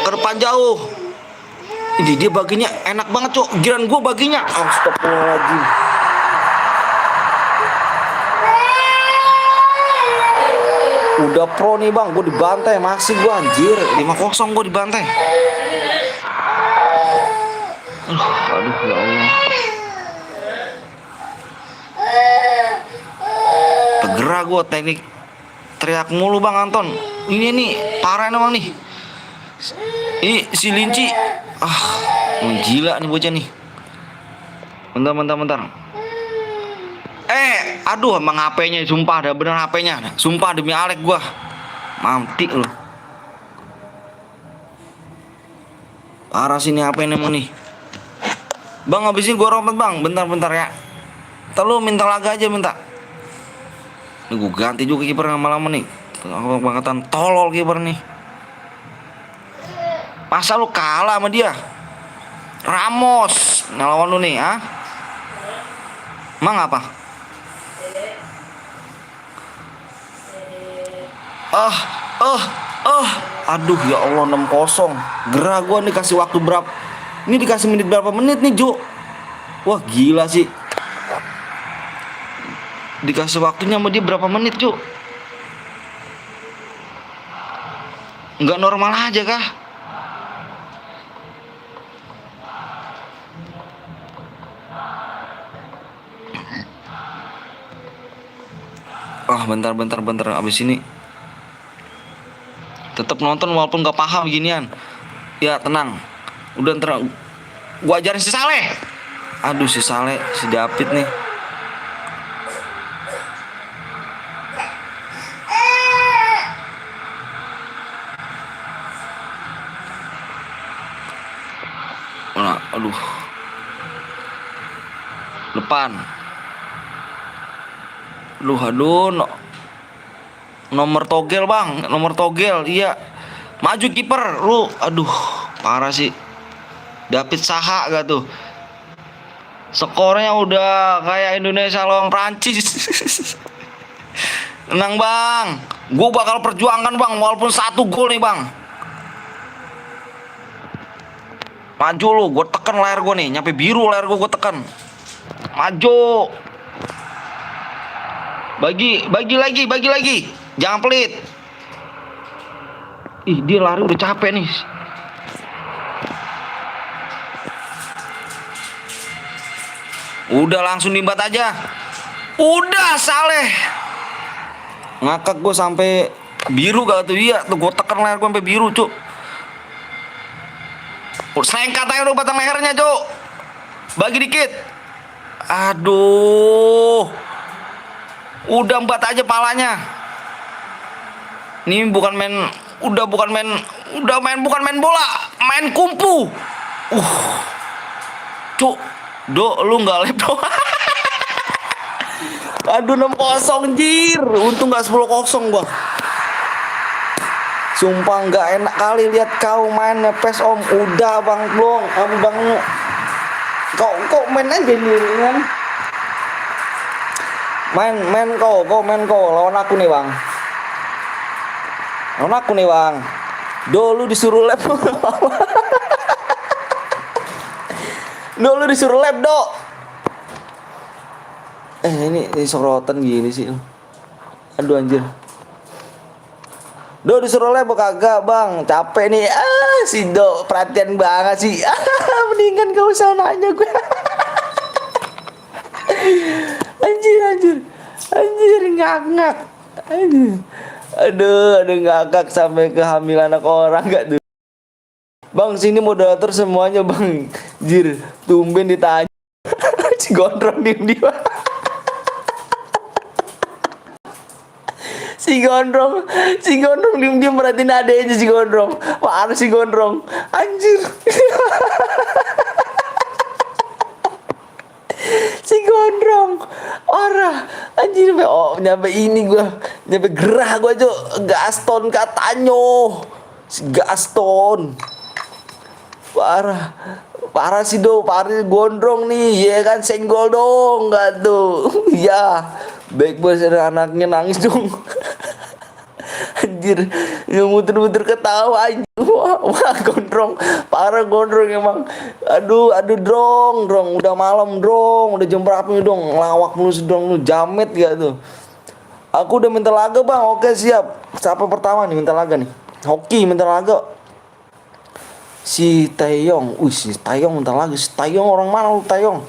Ke depan jauh. Ini dia baginya enak banget, Cok. Giran gua baginya. Astagfirullahaladzim. Udah pro nih bang, gue dibantai masih gue anjir 5-0 gue dibantai. Aduh ya Allah. Tegera gue teknik teriak mulu bang Anton. Ini nih parah emang nih. Ini si Linci. Gila nih bocah nih. Bentar. Aduh emang HP-nya sumpah ada bener HP-nya. Sumpah demi Alek gua. Mati lu. Parah sini HP-nya emang nih. Bang habisin gua rompet bang. Bentar ya. Ntar lu minta laga aja minta. Ini gua ganti juga kiper lama-lama nih. Bangetan tolol kiper nih. Masa lu kalah sama dia? Ramos ngelawan lu nih, ah? Emang apa? Aduh ya Allah 6-0. Gerah gua nih kasih waktu berapa? Ini dikasih menit berapa menit nih, Jo? Wah, gila sih. Dikasih waktunya sama dia berapa menit, Jo? Enggak normal aja kah? Bentar abis ini tetap nonton walaupun gak paham ginian. Ya tenang. Udah tenang. Gua ajarin si Saleh. Aduh si Saleh, si David nih. Aduh. Depan. Aduh, nomor togel bang, nomor togel, iya. Maju kiper, lu, aduh, parah sih. David Saha gak tuh? Skornya udah kayak Indonesia lawan Prancis. Tenang bang, gue bakal perjuangkan bang, walaupun 1 gol nih bang. Maju lu, gue tekan layar gue nih, nyampe biru layar gue tekan. Maju. Bagi lagi. Jangan pelit. Ih, dia lari udah capek nih. Udah langsung nimbat aja. Udah Saleh. Ngakak gue sampai biru gak tuh? Iya, tuh gue tekan leher gue sampai biru, Cuk. Selengkat aja udah batang lehernya, Cuk. Bagi dikit. Aduh. Udah 4 aja palanya. Ini bukan main bola, main kumpu. Cuk, lu nggak lep dong. Aduh 6-0 jir. Untung nggak 10-0 gua. Sumpah nggak enak kali lihat kau main nepes om. Udah bang belum, bang. Kau main aja nih kan. Main kau lawan aku nih bang. Dulu disuruh lab. Dulu disuruh lab dok. Ini sorotan gini sih. Aduh anjir. Dok disuruh lab kagak bang. Capek nih. Si dok perhatian banget sih. Mendingan gak usah nanya gue. Anjir ngakak. Aduh ngakak sampai kehamilan anak orang gak tuh. Bang sini moderator semuanya bang. Jir tumben ditanya. Si gondrong diem. Si gondrong diem merhatiin adeknya si gondrong. Mana si gondrong? Anjir. Si gondrong orang anjir nyampe ini gua nyampe gerah gua aja Gaston katanya si Gaston Parah. Parah sih do, parah gondrong nih, ya kan senggol dong, nggak tuh. Ya, baik bos ada anaknya nangis dong. Anjir, yang muter-muter ketawa anjir. Wah, gondrong, parah gondrong emang. Aduh drong, udah malam drong, udah jam berapa nih dong, ngelawak mulu sih dong, lu jamet gak tuh. Aku udah minta laga bang, oke siap. Siapa pertama nih minta laga nih? Hoki minta laga. Si Taeyong, si Taeyong minta laga. Si Taeyong orang mana lu Taeyong?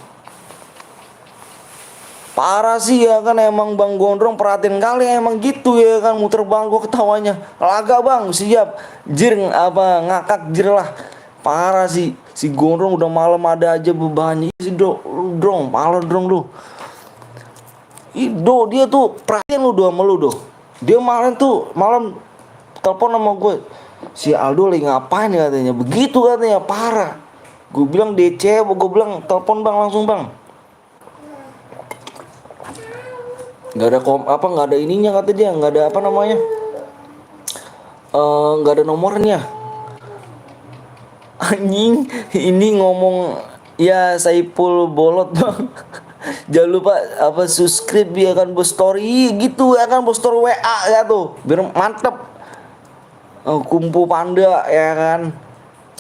Parah sih ya kan emang Bang Gondrong perhatiin kali emang gitu ya kan muter bang gua ketawanya. Laga bang siap. Jir apa ngakak jir lah. Parah sih si Gondrong udah malam ada aja bebannya si Drong, malah Drong lu. Ido dia tuh perhatian lu dua melu do. Dia malam tuh malam telepon sama gue. Si Aldo lagi ngapain ya katanya. Begitu katanya parah. Gue bilang DC, gue bilang telepon bang langsung bang. Nggak ada nggak ada ininya kata dia, nggak ada apa namanya, nggak ada nomornya. Anjing ini ngomong ya Saipul bolot bang. Jangan lupa apa subscribe ya kan bos story gitu ya kan bos story WA ya tuh biar mantep. Kumpu panda ya kan.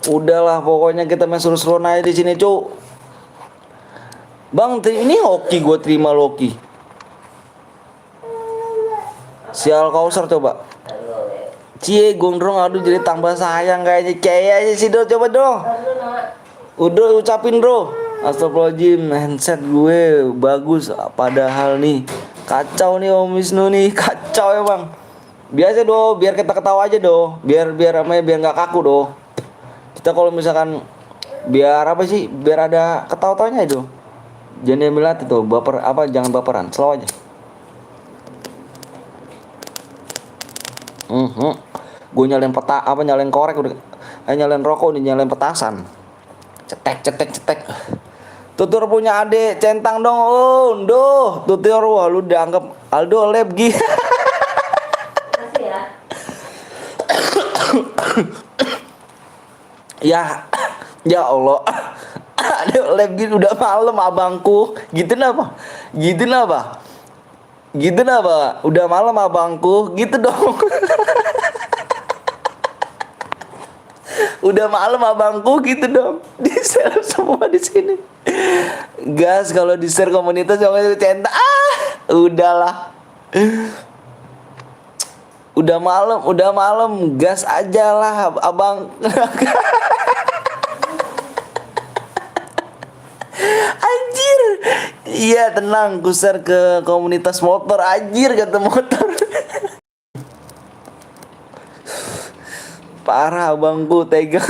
Udahlah pokoknya kita main seru-seruan aja di sini cu. Bang ini hoki gue terima Loki. Sial Kausar coba. Cie Gondrong aduh jadi tambah sayang kayaknya. Kayaknya sih do coba do. Udah ucapin bro. Astagfirullahaladzim handset gue bagus. Padahal nih kacau nih Om Wisnu nih. Kacau ya bang. Biasa do biar kita ketawa aja do. Biar ramai biar gak kaku do. Kita kalau misalkan biar apa sih biar ada ketawa-tawanya itu. Jangan ambil hati tuh baper apa jangan baperan slow aja. Gue nyalain nyalain korek udah nyalain rokok udah nyalain petasan. Cetek. Tutur punya adik centang dong. Oh, duh, tutur wah lu dianggap Aldo lebgi. Makasih ya. Ya Allah. Aduh lebgi udah malam abangku. Gitu napa? Udah malam abangku, gitu dong. Udah malam abangku gitu dong. Di share semua di sini. Gas kalau di share komunitas sama centang. Udahlah. Udah malam, gas aja lah abang. Anjir. Iya tenang, ku share ke komunitas motor anjir kata motor. Parah abangku tega.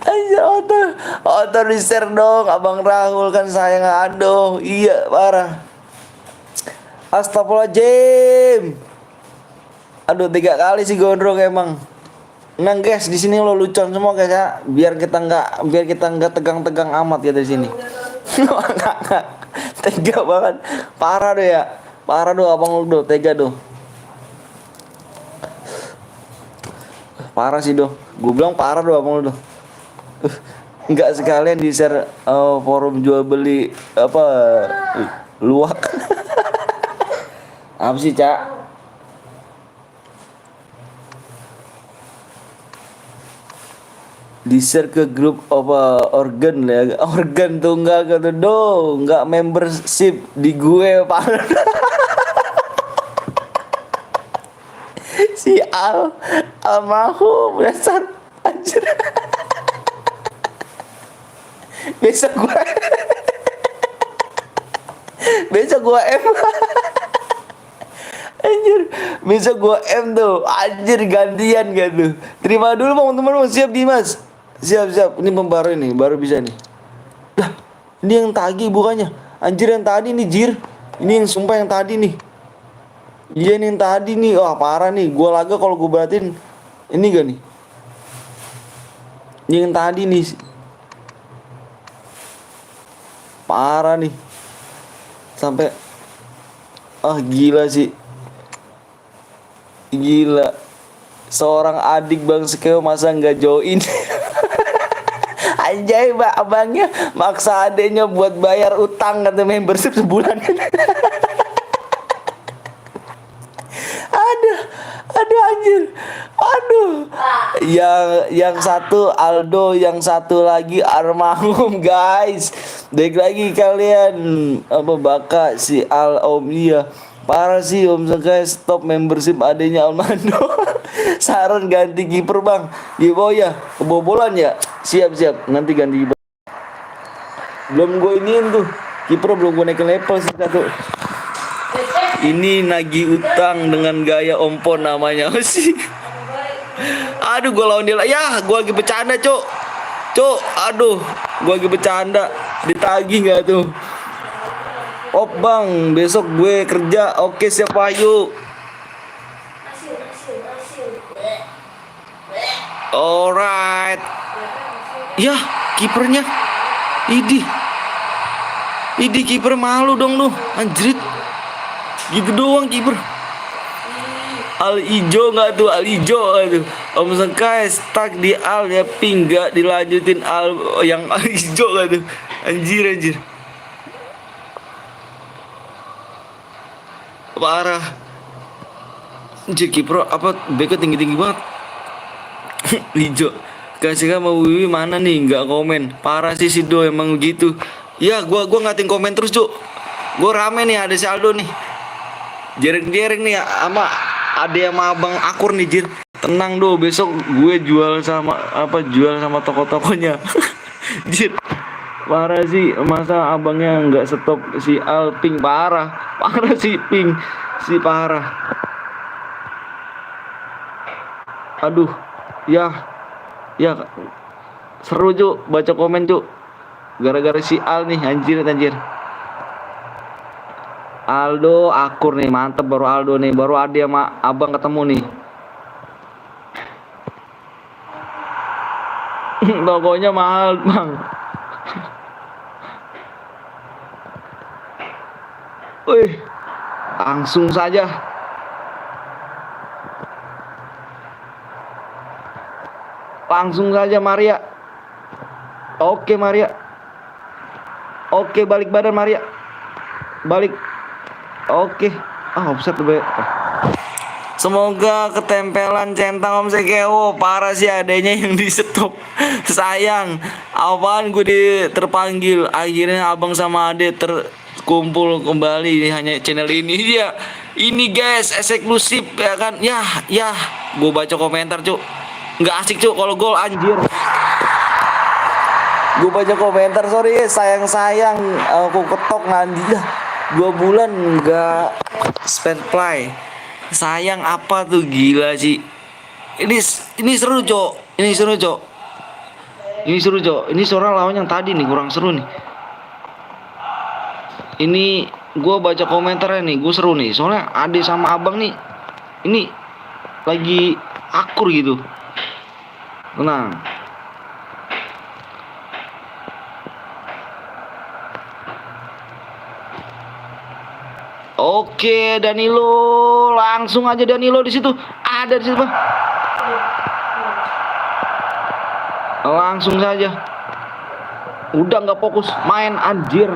Anjir otor di share dong abang Rahul kan sayang aduh. Iya parah. Astagfirullahaladzim. Aduh 3 kali sih Gondrong emang. Nah guys di sini lo lucon semua guys ya biar kita nggak tegang-tegang amat ya di sini. Nggak. Tega banget. Parah do abang lu do tega do. Parah sih do. Gue bilang parah do abang lu do. Nggak sekalian di share forum jual beli apa luak. Apa sih Cak? Di share ke grup apa organ tunggal gitu dong nggak membership di gue parah. Si almarhum dasar anjir. besok gue M. Anjir besok gue M tuh anjir gantian gitu. Terima dulu bang teman-teman siap Dimas. Siap ini baru bisa nih. Dah ini yang tadi bukannya anjir yang tadi nih jir. Ini yang sumpah yang tadi nih. Iya nih yang tadi nih. Wah parah nih. Gua laga kalau gue berartiin ini gak nih. Ini yang tadi nih. Parah nih. Sampai gila sih. Gila. seorang adik Bang Skeo masa nggak join. Anjay, abangnya maksa adeknya buat bayar utang kata membership sebulan. Aduh, aduh anjir, aduh. Yang satu Aldo, yang satu lagi almarhum guys. Baik lagi kalian apa baka si Al Om iya. Parah sih Om guys, stop membership adanya Almando. Saran ganti kiper bang. Iya ya, kebobolan ya. Siap nanti ganti kiper. Belum gue iniin tuh kiper, belum gue naikin level sih satu. Ini nagih utang dengan gaya ompon namanya sih. Aduh gue lawan dia. Ya gue lagi bercanda cuk. Aduh gue lagi bercanda. Ditagih gak tuh? Oh bang besok gue kerja. Oke siap ayo. Alright. Ya kipernya. Idi kiper malu dong lu anjrit. Gitu doang kiper. Al ijo nggak tuh, Al ijo tuh. Om Sengkai stuck di Al ya, ping nggak dilanjutin Al yang Al ijo nggak tuh. Anjir. Parah. Anjir kiper apa beko tinggi banget. Ijo. Kasih kan mau Wiwi mana nih nggak komen. Parah sih si Do emang gitu. Ya gua ngatin komen terus cuk. Gua rame nih ada si Aldo nih. Jereng nih sama ada yang sama abang akur nih jir. Tenang do, besok gue jual sama toko-tokonya. Jir. Parah sih, masa abangnya nggak stop si Alping. Parah si Ping, si parah. Aduh, ya seru cuk, baca komen cuk. Gara-gara si Al nih, anjir. Aldo akur nih, mantep baru Aldo nih, baru ada sama abang ketemu nih. Tokonya mahal bang. Wih, langsung saja. Maria. Oke Maria. Oke balik badan Maria. Balik. Oke. Offset be. Semoga ketempelan centang Om Sekeo. Parah sih adanya yang di stop. Sayang. Apaan gue terpanggil. Akhirnya abang sama ade terkumpul kembali hanya channel ini dia. Ini guys eksklusif ya kan. Ya. Gue baca komentar cuk. Nggak asik cuk kalau gol anjir. Gue baca komentar sorry sayang aku ketok nanti 2 bulan nggak spend play. Sayang apa tuh gila sih. Ini seru cok. Ini seru cok. Ini suara lawan yang tadi nih kurang seru nih. Ini gue baca komentarnya nih, gue seru nih. Soalnya Ade sama abang nih, ini lagi akur gitu. Tenang. Oke, Danilo, langsung aja Danilo di situ. Ada di situ, Bang. Langsung saja. Udah nggak fokus main anjir.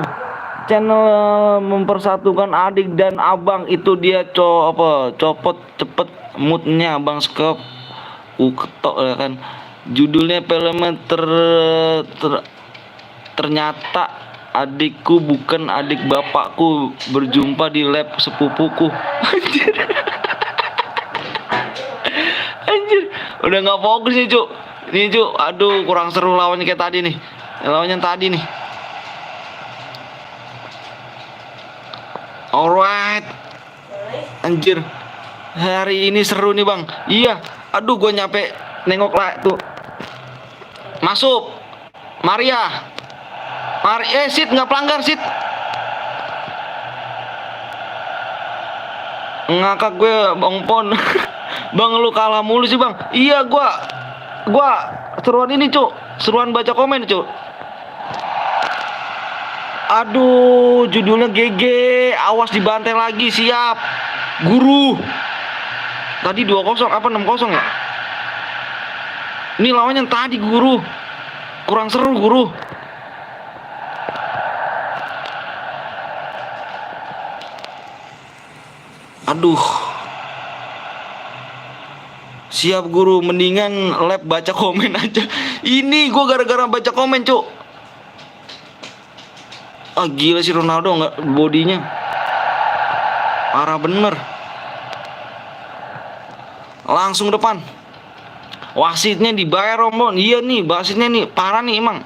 Channel mempersatukan adik dan abang itu dia copot cepet moodnya Abang Skop. Ketok ya kan. Judulnya filmnya ternyata adikku bukan adik bapakku, berjumpa di lab sepupuku. Anjir, udah nggak fokus nih cuk. Nih cuk, aduh kurang seru lawannya kayak tadi nih. Lawannya tadi nih. Alright. Anjir, hari ini seru nih bang. Iya, aduh gue nyampe nengok lah tuh. Masuk, Maria. Sit nggak pelanggar sit. Ngakak gue Bang Pon. Bang lu kalah mulu sih bang. Iya gua seruan ini cuk. Seruan baca komen cuk. Aduh judulnya GG. Awas dibantai lagi siap. Guru. Tadi 2-0 apa 6-0 ya? Ini lawannya yang tadi guru. Kurang seru guru. Aduh. Siap guru, mendingan lab baca komen aja. Ini gue gara-gara baca komen cuk. Ah gila si Ronaldo nggak bodinya. Parah bener. Langsung depan. Wasitnya dibayar Rombon. Iya nih wasitnya nih parah nih emang.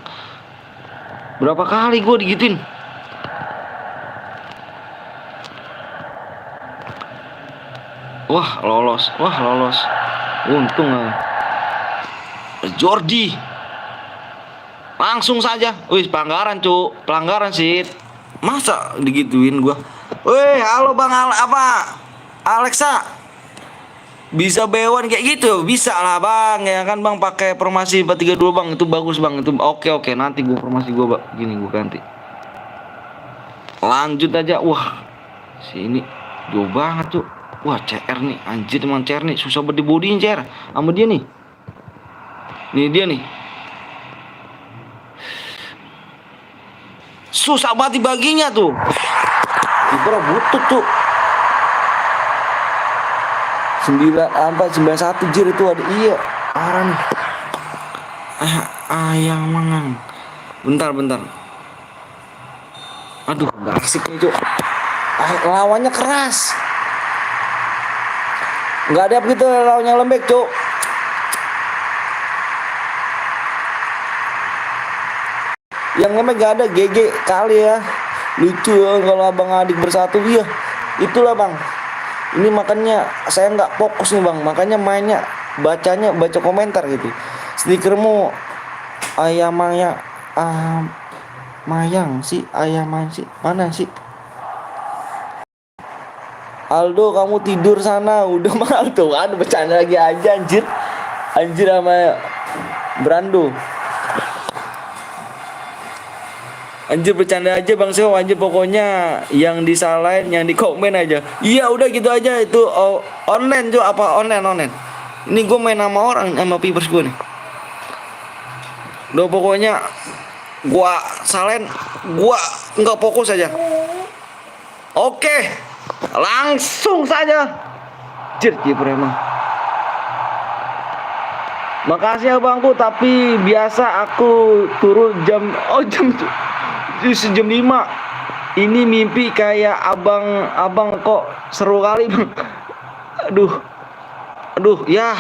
Berapa kali gue digituin. Wah lolos. Untung lah. Jordi. Langsung saja. Wih pelanggaran cuk. Pelanggaran sih. Masa digituin gua. Wih halo bang Alexa. Bisa bewan kayak gitu. Bisa lah bang. Ya kan bang pakai formasi 4-3-2 bang. Itu bagus bang. Itu oke. Nanti gua formasi gua bang. Gini gua ganti. Lanjut aja. Wah. Sini jauh banget cuk. Wah CR nih, anjir teman CR nih, susah banget dibodiin CR sama dia nih. Nih dia nih. Susah banget dibaginya tuh. Kiper butut tuh. 91 jir itu ada iya. Parah nih. Ayang mangang. Bentar. Aduh, gak asik nih, Cuk. Lawannya keras. Nggak ada begitu lawan yang lembek cuk. Yang lembek nggak ada. GG kali ya. Lucu ya kalau abang adik bersatu. Iya itulah bang. Ini makanya saya nggak fokus nih bang. Makanya mainnya baca komentar gitu. Stikermu ayam mayang sih. Ayam mayang sih. Mana sih? Aldo kamu tidur sana. Udah mahal tuh. Aduh bercanda lagi aja anjir sama Brando. Anjir bercanda aja Bang Seo. Anjir pokoknya yang disalahin, yang di komen aja. Iya udah gitu aja. Itu online tuh apa online. Ini gue main sama orang, sama pipers gue nih. Udah pokoknya gua salahin, gua nggak fokus aja. Oke. Langsung saja. Kiper emang. Makasih ya bangku, tapi biasa aku turun jam 5. Ini mimpi kayak abang kok seru kali bang. Aduh, ya.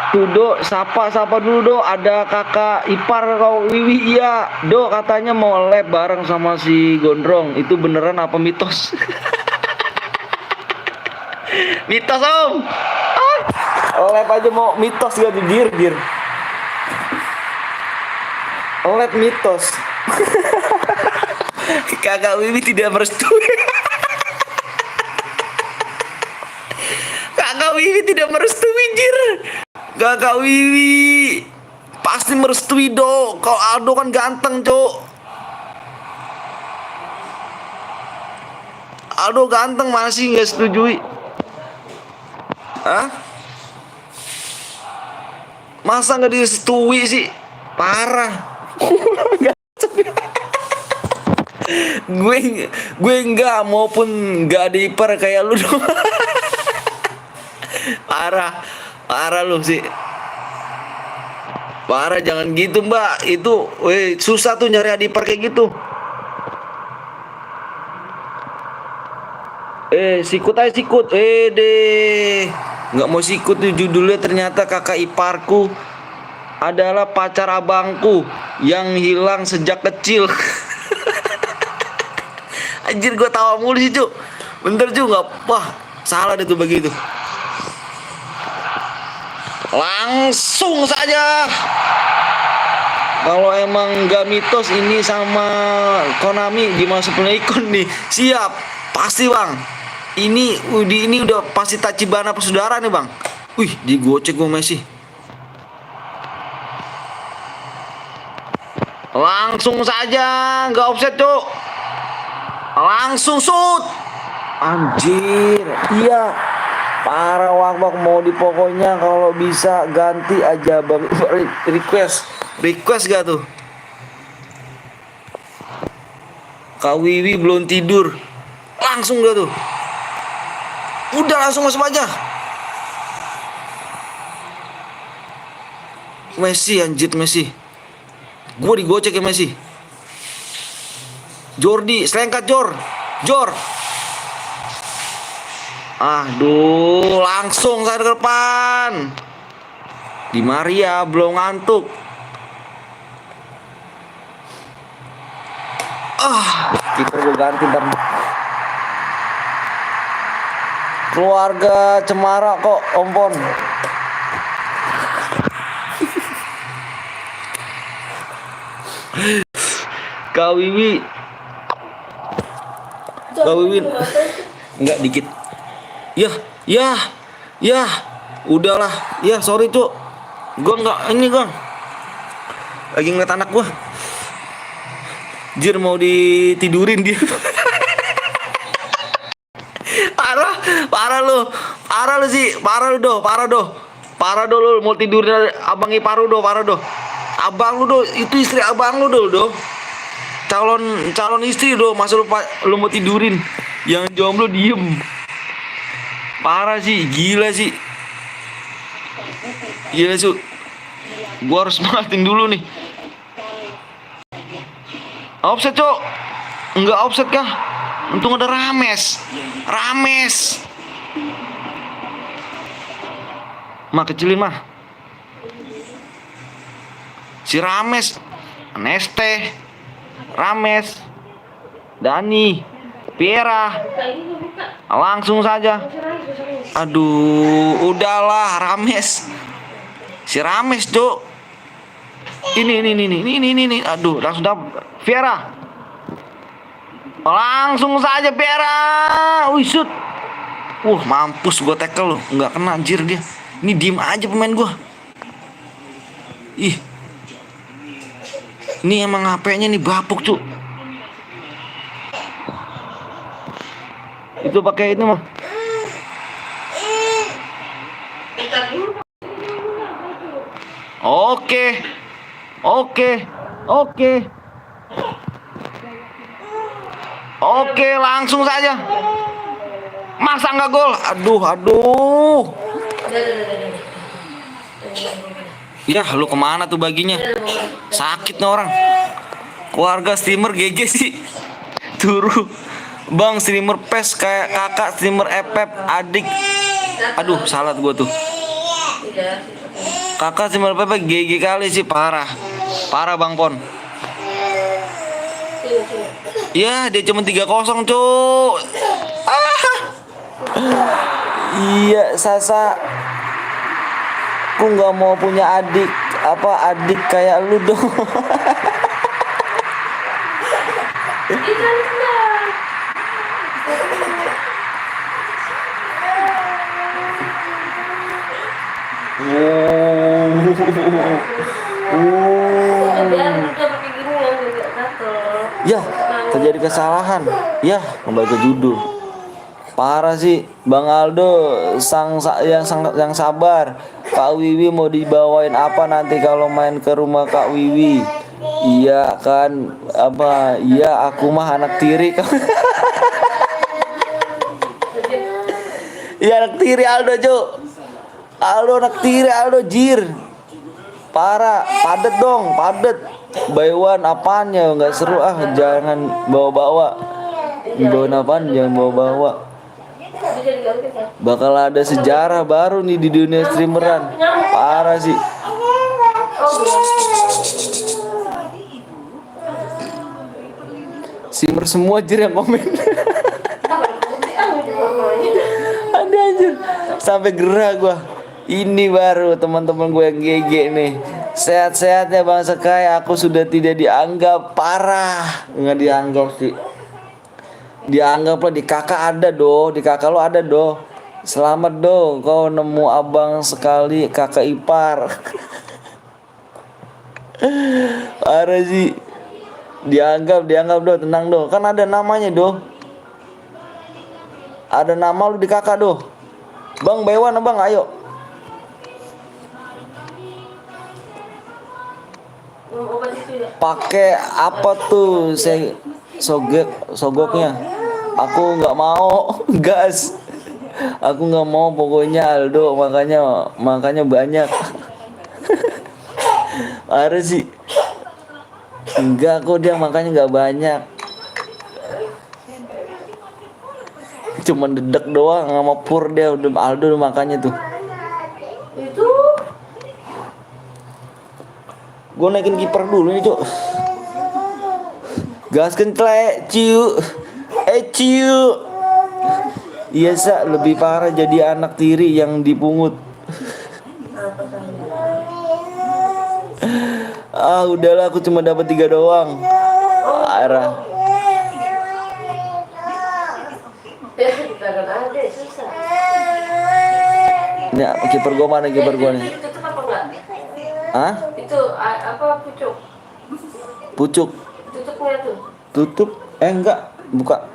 Tuh sapa dulu do, ada kakak ipar kau Wiwi. Iya do, katanya mau lab bareng sama si Gondrong. Itu beneran apa mitos? Mitos om. Lab aja mau mitos gak di dir. Lab mitos. Kakak Wiwi tidak merestui. Kakak Wiwi tidak merestui jir. Kakak Wiwi pasti merestui do. Kalau Aldo kan ganteng cok. Aldo ganteng masih nggak setujui. Hah? Masa nggak disetujui sih? Parah. gue nggak maupun nggak ada ipar kayak lu dong. Parah lu sih. Parah jangan gitu mbak. Itu susah tuh nyari adipar kayak gitu. Sikut. Deh. Nggak mau sikut tuh judulnya. Ternyata kakak iparku adalah pacar abangku yang hilang sejak kecil. Anjir gue tawa mulu sih cuk. Bener juga. Wah salah deh tuh begitu. Langsung saja. Kalau emang nggak mitos ini sama Konami dimasukin ikon nih. Siap. Pasti bang. Ini udah pasti Tachibana persaudaraan nih bang. Wih digocek gue Messi. Langsung saja. Nggak offset cuk. Langsung shoot. Anjir. Iya. Parah Wakbak, mau di pokoknya kalau bisa ganti aja bang. Request gak tuh? Kak Wiwi belum tidur. Langsung gak tuh? Udah langsung masuk aja. Messi anjir Messi. Gue digocek ya Messi. Jordi, selengkat Jor. Aduh, langsung saya ke depan. Di Maria belum ngantuk. Kiper gue ganti ntar. Keluarga Cemara kok Ompon. Kak Wiwi enggak dikit. Ya, udahlah. Ya, sorry cuk. Gua enggak ini Gang. Lagi ngeliat anak gua. Jir mau ditidurin dia. Parah lu sih, parah lu mau tidurin abang ipar lu parah doh. Abang lu doh, itu istri abang lu doh. Calon istri doh, masa lu mau tidurin. Yang jomblo diem. Parah sih, gila sih. Gua harus matiin dulu nih. Offset, Cok. Enggak offset kah? Untung ada Rames. Mah kecilin mah. Si Rames, Neste, Rames, Dani, Piera. Langsung saja. Aduh, udahlah Rames. Si Rames, Cok. Ini. Aduh, langsung dapat. Piera. Langsung saja Piera. Shoot. Mampus gua tackle lu. Enggak kena anjir dia. Ini diem aja pemain gua. Ini emang HP-nya nih bapuk, Cuk. Itu pakai itu mah. Oke, langsung saja. Masa nggak gol? Aduh. Ya, lu kemana tuh baginya? Sakit nih orang. Keluarga streamer GG sih. Turu. Bang streamer PES kayak kakak streamer FF adik. Aduh, salah gua tuh. Kakak streamer FF GG kali sih, parah Bang Pon. Ya, dia cuma 3-0, Cuk. Iya, Sasa. Aku nggak mau punya adik kayak lu dong. Ya, terjadi kesalahan. Ya, kembali ke judul. Parah sih, Bang Aldo yang sabar. Kak Wiwi mau dibawain apa nanti kalau main ke rumah Kak Wiwi? Iya kan, iya aku mah anak tiri. Iya anak tiri Aldo, Cuk. Anak tiri Aldo, jir. Parah, padet. Bayuan apanya nggak seru jangan bawa-bawa. Bawa apaan jangan bawa-bawa. Bakal ada sejarah baru nih di dunia streameran. Parah sih. Streamer semua jir yang komen. Ada anjir. Sampai gerah gua. Ini baru teman-teman gue yang GG nih. Sehat-sehatnya Bang Sekai, aku sudah tidak dianggap. Parah. Nggak dianggap sih. Dianggap lah, di kakak ada doh. Di kakak lo ada doh. Selamat doh, kau nemu abang sekali kakak ipar. Parah sih. Dianggap doh, tenang doh. Kan ada namanya doh. Ada nama lu di kakak doh. Bang, Bewan bang, ayo. Pakai apa tuh? Saya sogoknya. Aku nggak mau gas. Aku nggak mau pokoknya Aldo, makanya banyak. Ada sih. Enggak kok, dia makanya nggak banyak. Cuman dedek doang sama pur, dia udah Aldo makanya tuh. Gue naikin kiper dulu nih, Cuk. Gas kentle, ciu. Ciu. Iya, lebih parah jadi anak tiri yang dipungut. Udahlah, aku cuma dapat 3 doang. Parah. Ini kiper gua mana, kiper gua nih? Tutup apa enggak? Hah? Itu apa pucuk? Pucuk. Tutupnya tuh. Tutup? Enggak, buka.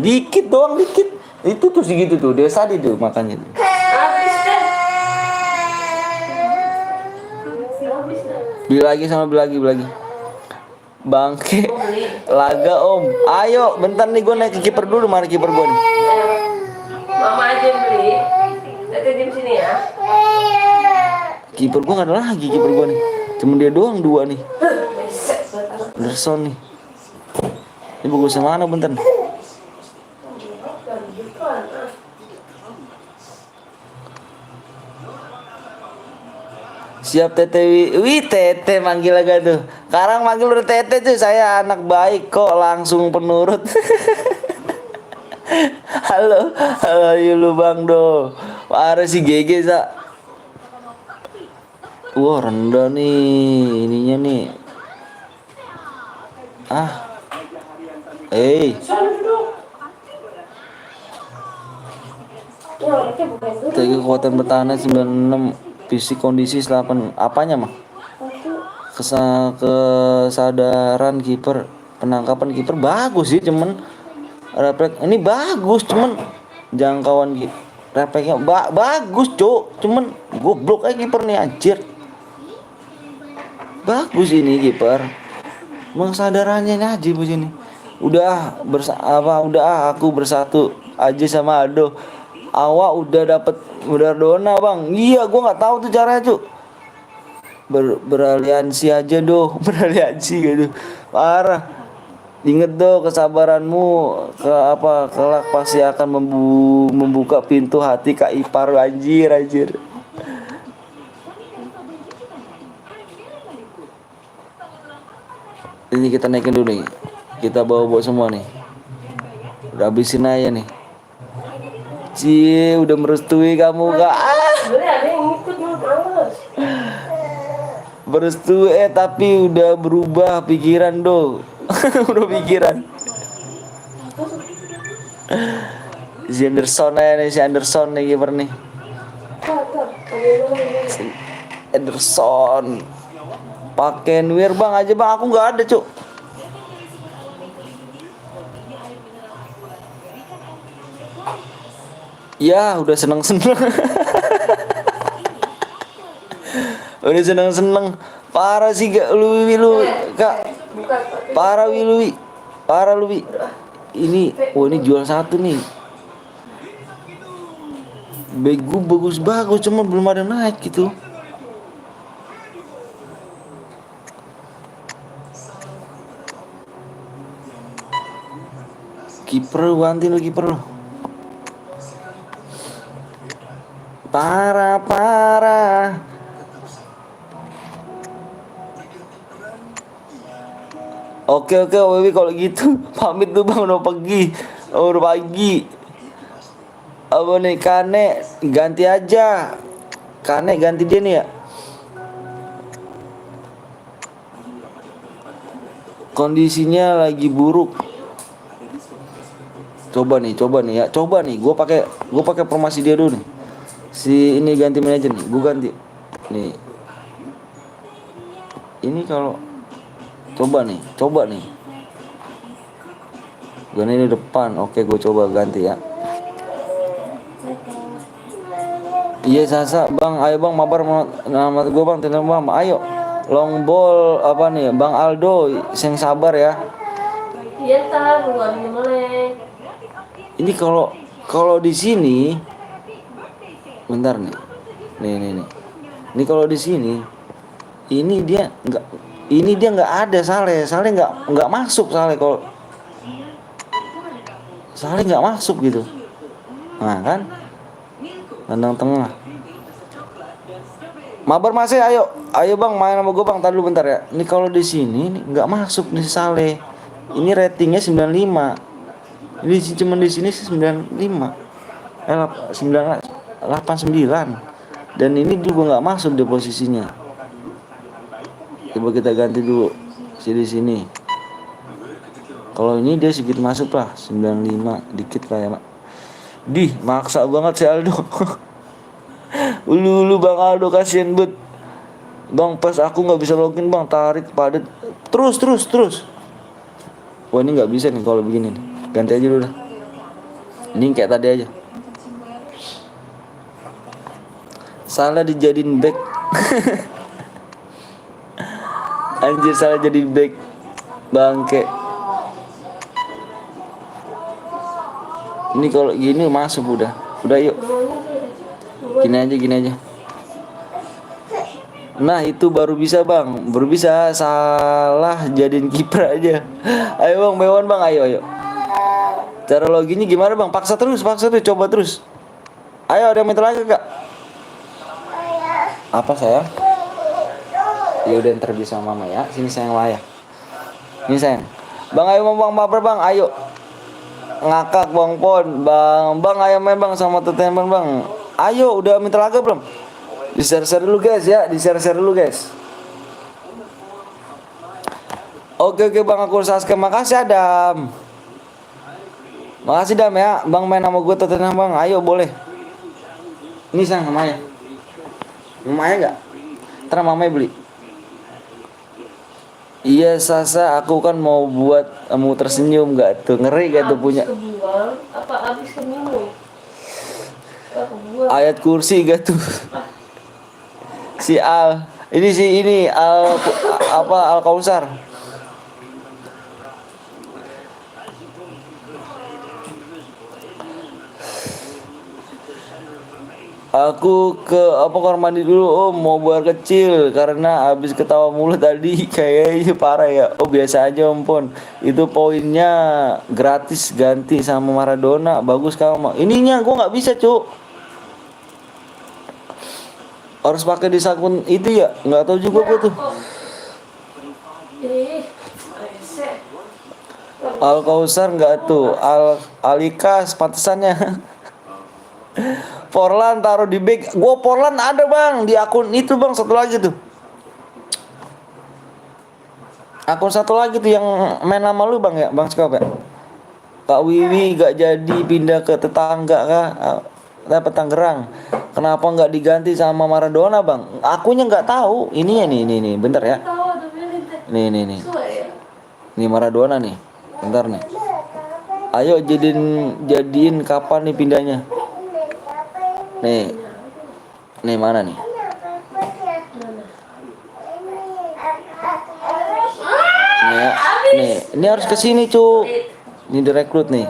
Dikit doang, dikit. Itu tuh segitu tuh, dia tadi tuh makanya tuh. Habis dah. Beli lagi sama beli lagi. Bangke. Laga om. Ayo, bentar nih gue naik ke kiper dulu, mana kiper gue nih. Mama aja yang beli. Nanti di sini ya. Kiper gue nggak ada lagi, kiper gue nih. Cuma dia doang 2 nih. Anderson nih. Ini bagus mana bentar. Siap Tete, wih Tete manggil lagi tuh. Sekarang manggil udah Tete tuh, saya anak baik kok, langsung penurut. Halo, lu Bang Do. Parah si GG sa. Wah rendah nih ininya nih. Kekuatan pertahanan 96, fisik kondisi 8. Apanya mah? Kesadaran kiper, penangkapan kiper bagus sih, cuman refleks ini bagus, cuman jangkauan refleksnya bagus, Cuk. Cuman goblok aja kiper nih anjir. Bagus ini kiper. Kesadarannya nih aja begini. Udah aku bersatu aja sama Aldo. Awak udah dapet Maradona bang. Iya, gua nggak tahu tuh caranya, Cuk. Beraliansi aja doh. Beraliansi gitu. Parah. Ingat doh, kesabaranmu kelak pasti akan membuka pintu hati Kak Ipar. Anjir. Ini kita naikin dulu nih. Kita bawa semua nih. Udah habisin aja nih. Cie, udah merestui kamu Kak. Merestui tapi udah berubah pikiran do. Udah pikiran. Si Anderson nih kiper nih. Anderson. Pakai Nwir bang aja bang, aku nggak ada Cuk. Ya udah seneng. Udah seneng. Parah sih gak lu Kak. Parah lu. Ini jual 1 nih. Begu bagus, cuma belum ada naik gitu. Kiper ganti lu kiper lu. Parah. Oke, Wiwi kalau gitu pamit tuh bang, udah pagi. Apa nih, Kane ganti aja. Kane ganti dia nih ya. Kondisinya lagi buruk. Coba nih ya. Gue pakai formasi dia dulu nih. Si ini ganti manajer nih. Gue ganti. Nih. Ini kalau coba nih. Gue ini depan. Oke, gue coba ganti ya. Iya Sasa bang, ayo bang mabar nama gue bang, telepon bang, ayo long ball apa nih bang Aldo, yang sabar ya. Iya tar, bukan melek. Ini kalau kalau di sini, bentar nih, nih. Ini kalau di sini, ini dia nggak ada Saleh nggak masuk kalau Saleh nggak masuk gitu. Nah kan, tendang tengah. Mabar masih, ayo bang main sama gue bang, tadi dulu bentar ya. Ini kalau di sini nih nggak masuk nih si Saleh. Ini ratingnya 95. Ini cuma di sini sih 95. 89. Dan ini juga nggak masuk di posisinya. Coba kita ganti dulu di sini. Kalau ini dia sedikit masuk lah, 95 dikit lah ya mak. Maksa banget si Aldo. Ulu Bang Aldo kasihan bet. Bang pas aku nggak bisa login bang, tarik padet terus. Wah ini nggak bisa nih kalau begini nih. Ganti aja dulu dah. Ini kayak tadi aja. Salah dijadiin back. Anjir salah jadi back. Bangke. Ini kalau gini masuk udah yuk. Gini aja. Nah itu baru bisa bang, baru bisa salah jadiin kiper aja. Ayo bang, Mewan bang, ayo. Cara loginnya gimana bang? Paksa terus, coba terus. Ayo ada yang minta lagi kak? Apa sayang? Ya udah ntar bisa mama ya. Sini sayang lah ya. Ini sayang. Bang ayo bang, mabar bang, ayo. Ngakak bang Pon, bang ayo main bang sama teman bang. Ayo udah minta laga belum? Di-share dulu guys ya, di-share dulu guys. Oke bang, aku Saska, makasih Adam. Makasih Dam ya, bang main sama gue Tottenham bang, ayo boleh. Ini sang mamanya. Mamanya enggak? Ntar mamanya beli. Iya Sasa, aku kan mau buat kamu tersenyum gak tuh, ngeri gak tuh punya. Kebuang, apa habis keminum? Ayat kursi gak tuh? Si Al, ini Al Al Kausar. Aku ke kamar mandi dulu om, mau buat kecil karena habis ketawa mulu tadi kayaknya parah ya. Oh biasa aja om Pon, itu poinnya gratis ganti sama Maradona, bagus kamu. Ininya gua nggak bisa cuk, harus pakai di akun itu ya, nggak tahu juga gua tuh. Al Kausar nggak tuh, Alikas pantesannya. Porlan taruh di back. Gua Porlan ada bang di akun itu bang, satu lagi tuh. Akun satu lagi tuh yang main nama lu bang ya, bang Skop ya. Kak Wiwi gak jadi pindah ke tetangga kah? Dapat Tangerang. Kenapa nggak diganti sama Maradona bang? Akunya nggak tahu. Ini ya nih, bentar ya. Nih. Nih Maradona nih. Bentar nih. Ayo jadiin kapan nih pindahnya? Nih mana nih? Nih, ini harus ke sini cu. Ini direkrut nih.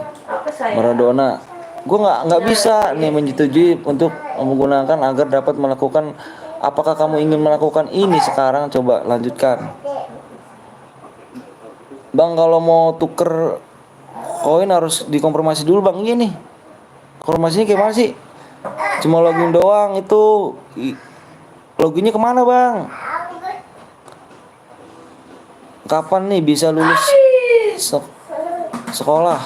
Maradona. Gue nggak bisa nih menyetujui untuk menggunakan agar dapat melakukan. Apakah kamu ingin melakukan ini sekarang? Coba lanjutkan. Bang kalau mau tuker koin harus dikonfirmasi dulu bang. Ini nih. Konfirmasinya kayak mana sih? Cuma login doang itu. Loginnya kemana bang? Kapan nih bisa lulus sekolah?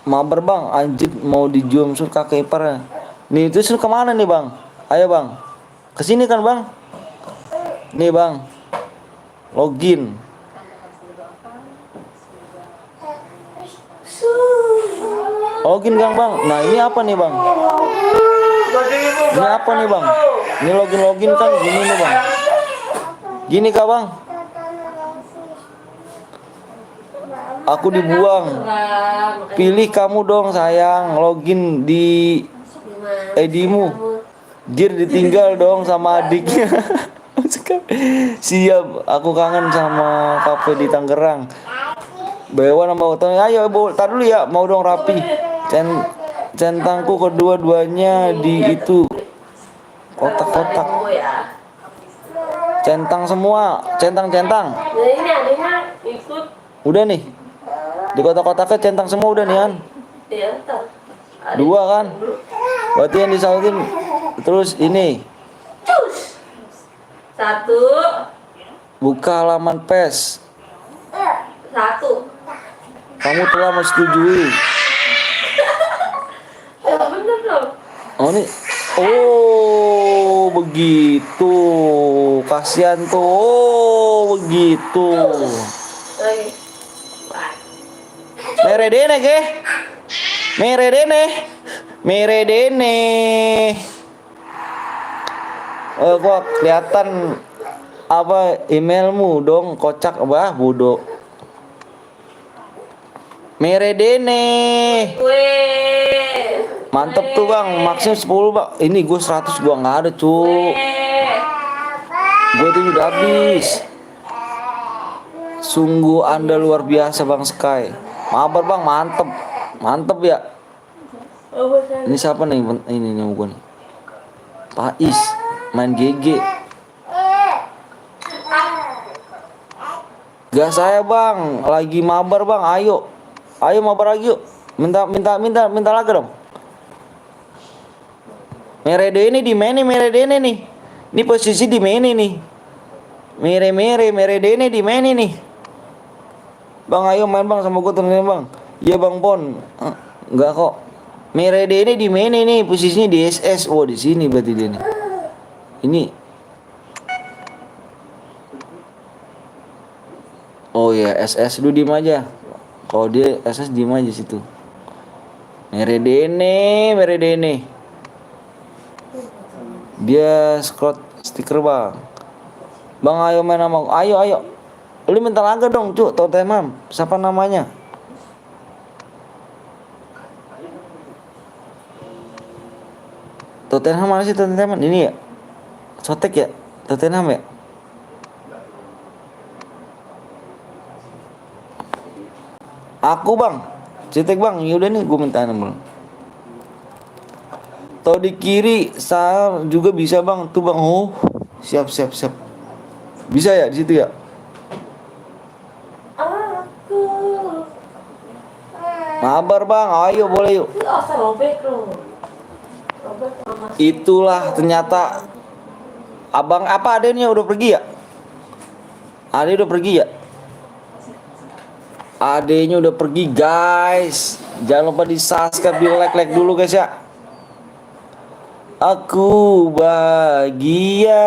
Mabar bang, anjir mau di zoom sur kakek ipar. Nih itu sur kemana nih bang? Ayo bang, kesini kan bang? Nih bang, login. Login kan bang? Nah ini apa nih bang? Ini apa nih bang? Ini login kan gini nih bang. Gini kah bang? Aku dibuang. Pilih kamu dong sayang. Login di Edimu. Jir ditinggal dong sama adiknya. Siap, aku kangen sama kafe di Tangerang. Bawa nama utang, ayo tar dulu ya, mau dong rapi. Centangku kedua-duanya di itu kotak-kotak. Centang semua, centang. Nah ini adanya ikut. Udah nih. Di kotak-kotaknya centang semua udah nih kan. Ya, ntar. Dua kan. Berarti yang disautin terus ini. Cus. 1. Buka halaman PES. 1. Kamu telah menyetujui. Ya bener dong. Oh ini. Oh begitu. Kasihan tuh. Oh begitu. Lagi. Meredene ke? Meredene. Oh gua kelihatan apa emailmu dong, kocak bah bodoh. Meredene. Weh. Mantep tuh bang, maksimum 10 bang. Ini gue 100 gua nggak ada cu. Gue tuh udah habis. Sungguh anda luar biasa bang Sky. Mabar bang, mantep ya. Ini siapa nih? Ini nih gue nih. Pais main GG. Gak saya bang, lagi mabar bang. Ayo mabar lagi yuk. Minta lagi dong. Meredene di mana Meredene nih? Ini posisi di mana nih? Meredene di mana nih? Bang ayo main bang sama gue temenin bang. Iya bang Pon. Enggak kok. Meredene di mana nih? Posisinya di SS. Oh di sini berarti dia nih. Ini. Oh ya SS lu diem aja. Kalau dia SS diem aja situ. Meredene. Dia scroll stiker bang. Bang ayo main sama ayo. Lu minta laga dong cu, Tottenham. Siapa namanya? Tottenham mana sih Tottenham? Ini ya? Sotek ya? Tottenham ya? Aku bang. Cetek bang, yaudah nih gue minta nomor. Tau di kiri saya juga bisa bang, tuh bang. Oh, siap. Bisa ya di situ ya? Aku. Mabar bang, ayo boleh yuk. Asal robek lo. Robek sama. Itulah ternyata abang apa adanya udah pergi ya? Ade udah pergi ya? Adenya udah pergi guys. Jangan lupa di subscribe, di like dulu guys ya. Aku bahagia.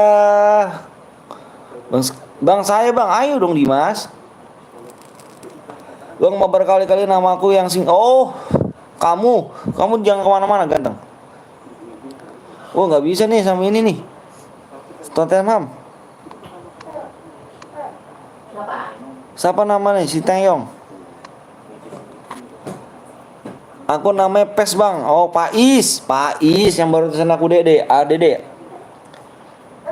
Bang saya bang, ayo dong Dimas. Bang mau berkali-kali namaku yang oh kamu jangan kemana-mana ganteng. Oh nggak bisa nih sama ini nih. Tottenham. Siapa namanya si Taeyong? Aku namanya Pes bang. Oh Pais yang baru tulisan aku ADD.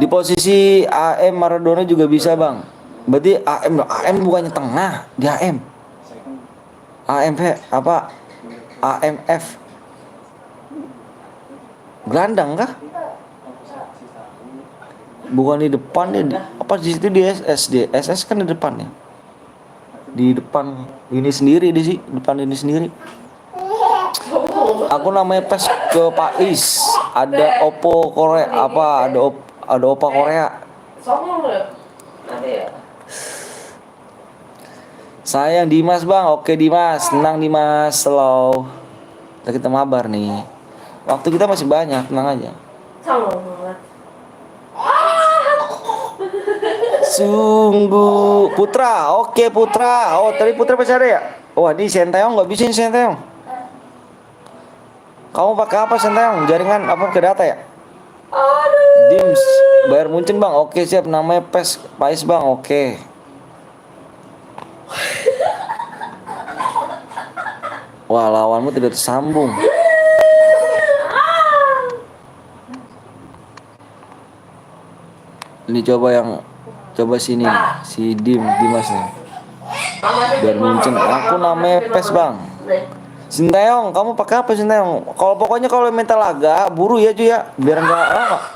Di posisi AM Maradona juga bisa bang. Berarti AM bukannya tengah, di AM. apa? AMF. Gelandang kah? Bukan di depan ya? Apa di situ di SS kan di depan ya? Di depan ini sendiri depan ini sendiri. Aku namanya Pes ke Pais. Ada Oppo Korea apa? Ada Oppa Korea. Songong ya? Ada ya? Sayang Dimas bang. Oke Dimas, tenang Dimas, slow. Kita mabar nih. Waktu kita masih banyak, tenang aja. Songong banget. Sungguh Putra, oke Putra. Oh tadi Putra masih ada ya? Wah di Sentayong nggak bisa Sentayong. Kamu pakai apa Sentayong? Jaringan apa ke data ya? Aduh. Dims Bayar Munchen bang. Oke siap, namanya Pais bang. Oke. Wah lawanmu tidak tersambung. Ini coba sini nih, si Dimas nih. Mama aja Biar mama. muncul. Aku namanya Pes, Bang. Nih. Sintayong, kamu pakai apa Sintayong? Kalau pokoknya kalau mental laga, buru ya cuy ya, biar enggak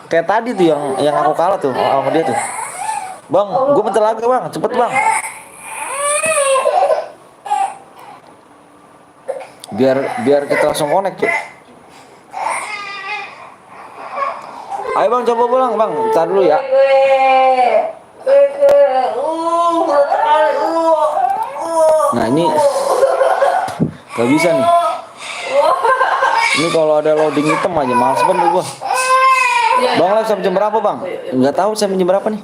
kayak tadi tuh yang aku kalah tuh sama dia tuh. Bang, gue mental laga bang, cepet bang. Biar kita langsung connect cuy. Ayo bang, coba pulang bang, ntar dulu ya. Nah ini gak bisa nih. Ini kalau ada loading hitam aja, males banget gua. Bang live sampai jam berapa bang? Nggak tahu sampai jam berapa nih.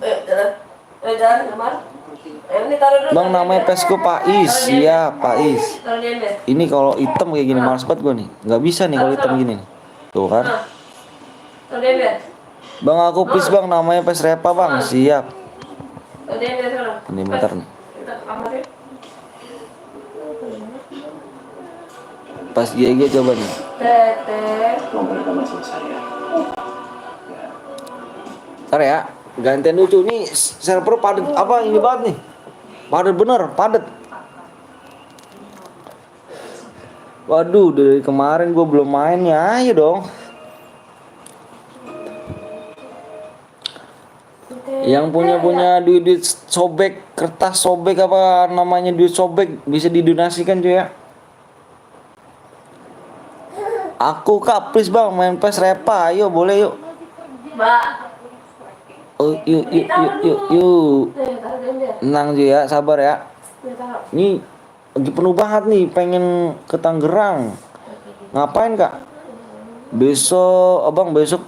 Jalan, Kemar. Ini taruh dulu. Bang namanya Pesku Pak Is, iya Pak Is. Taruh di ember. Ini kalau hitam kayak gini males banget gua nih. Nggak bisa nih kalau hitam gini nih. Tuh kan. Taruh di ember. Bang aku Pis bang namanya Pes Repa bang, siap. Taruh di ember sekarang. Ini bentar nih. Kita ke kamar ya. Pas GG coba nih. Teteh. Ntar ya, gantian lucu nih server padat apa ini banget nih. Padat bener, padat. Waduh, dari kemarin gue belum main ya, ayo dong. Yang punya duit sobek, kertas sobek apa namanya duit sobek bisa didonasikan cuy ya. Aku kak, please bang main PES Repa, ayo boleh yuk. Mbak. Oh, yuk. Nih, taruh di ember. Tenang cuy ya, sabar ya. Nih, taruh. Ini lagi penuh banget nih, pengen ke Tangerang. Ngapain kak? Besok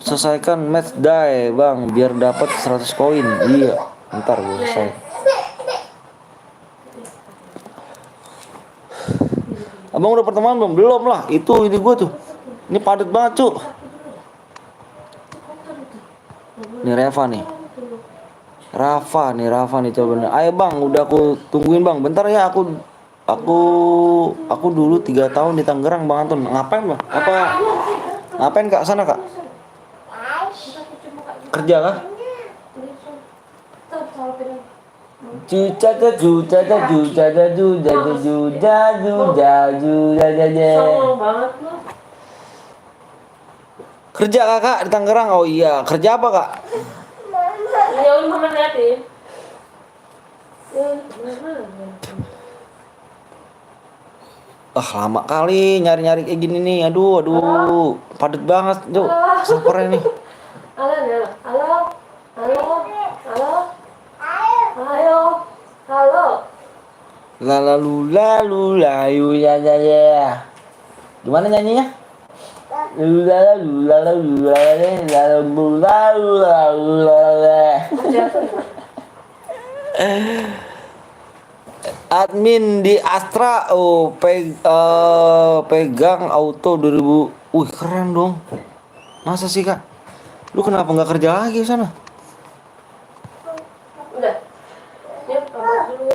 selesaikan match day bang, biar dapat 100 koin. Iya, ntar gue selesai. Abang udah pertemuan belum? Belum lah, itu ini gue tuh. Ini padat banget cuk. Ini Rafa nih coba nih. Ayo bang, udah aku tungguin bang. Bentar ya, aku dulu 3 tahun di Tangerang bang Anton. Ngapain bang? Ngapain kak sana kak? Kerja kah? Songong banget lu. Kerja kakak di Tangerang. Oh iya, kerja apa kak? Ya udah mama liatin. Lama kali nyari-nyari kayak gini nih. Aduh, padet banget, Cuk. Sapernya nih. Halo. Lalu layu ya. Gimana nyanyinya? Lalu. Admin di Astra pegang auto 2000. Wih, keren dong. Masa sih, Kak? Lu kenapa nggak kerja lagi di sana? Udah. Ya, kamar dulu.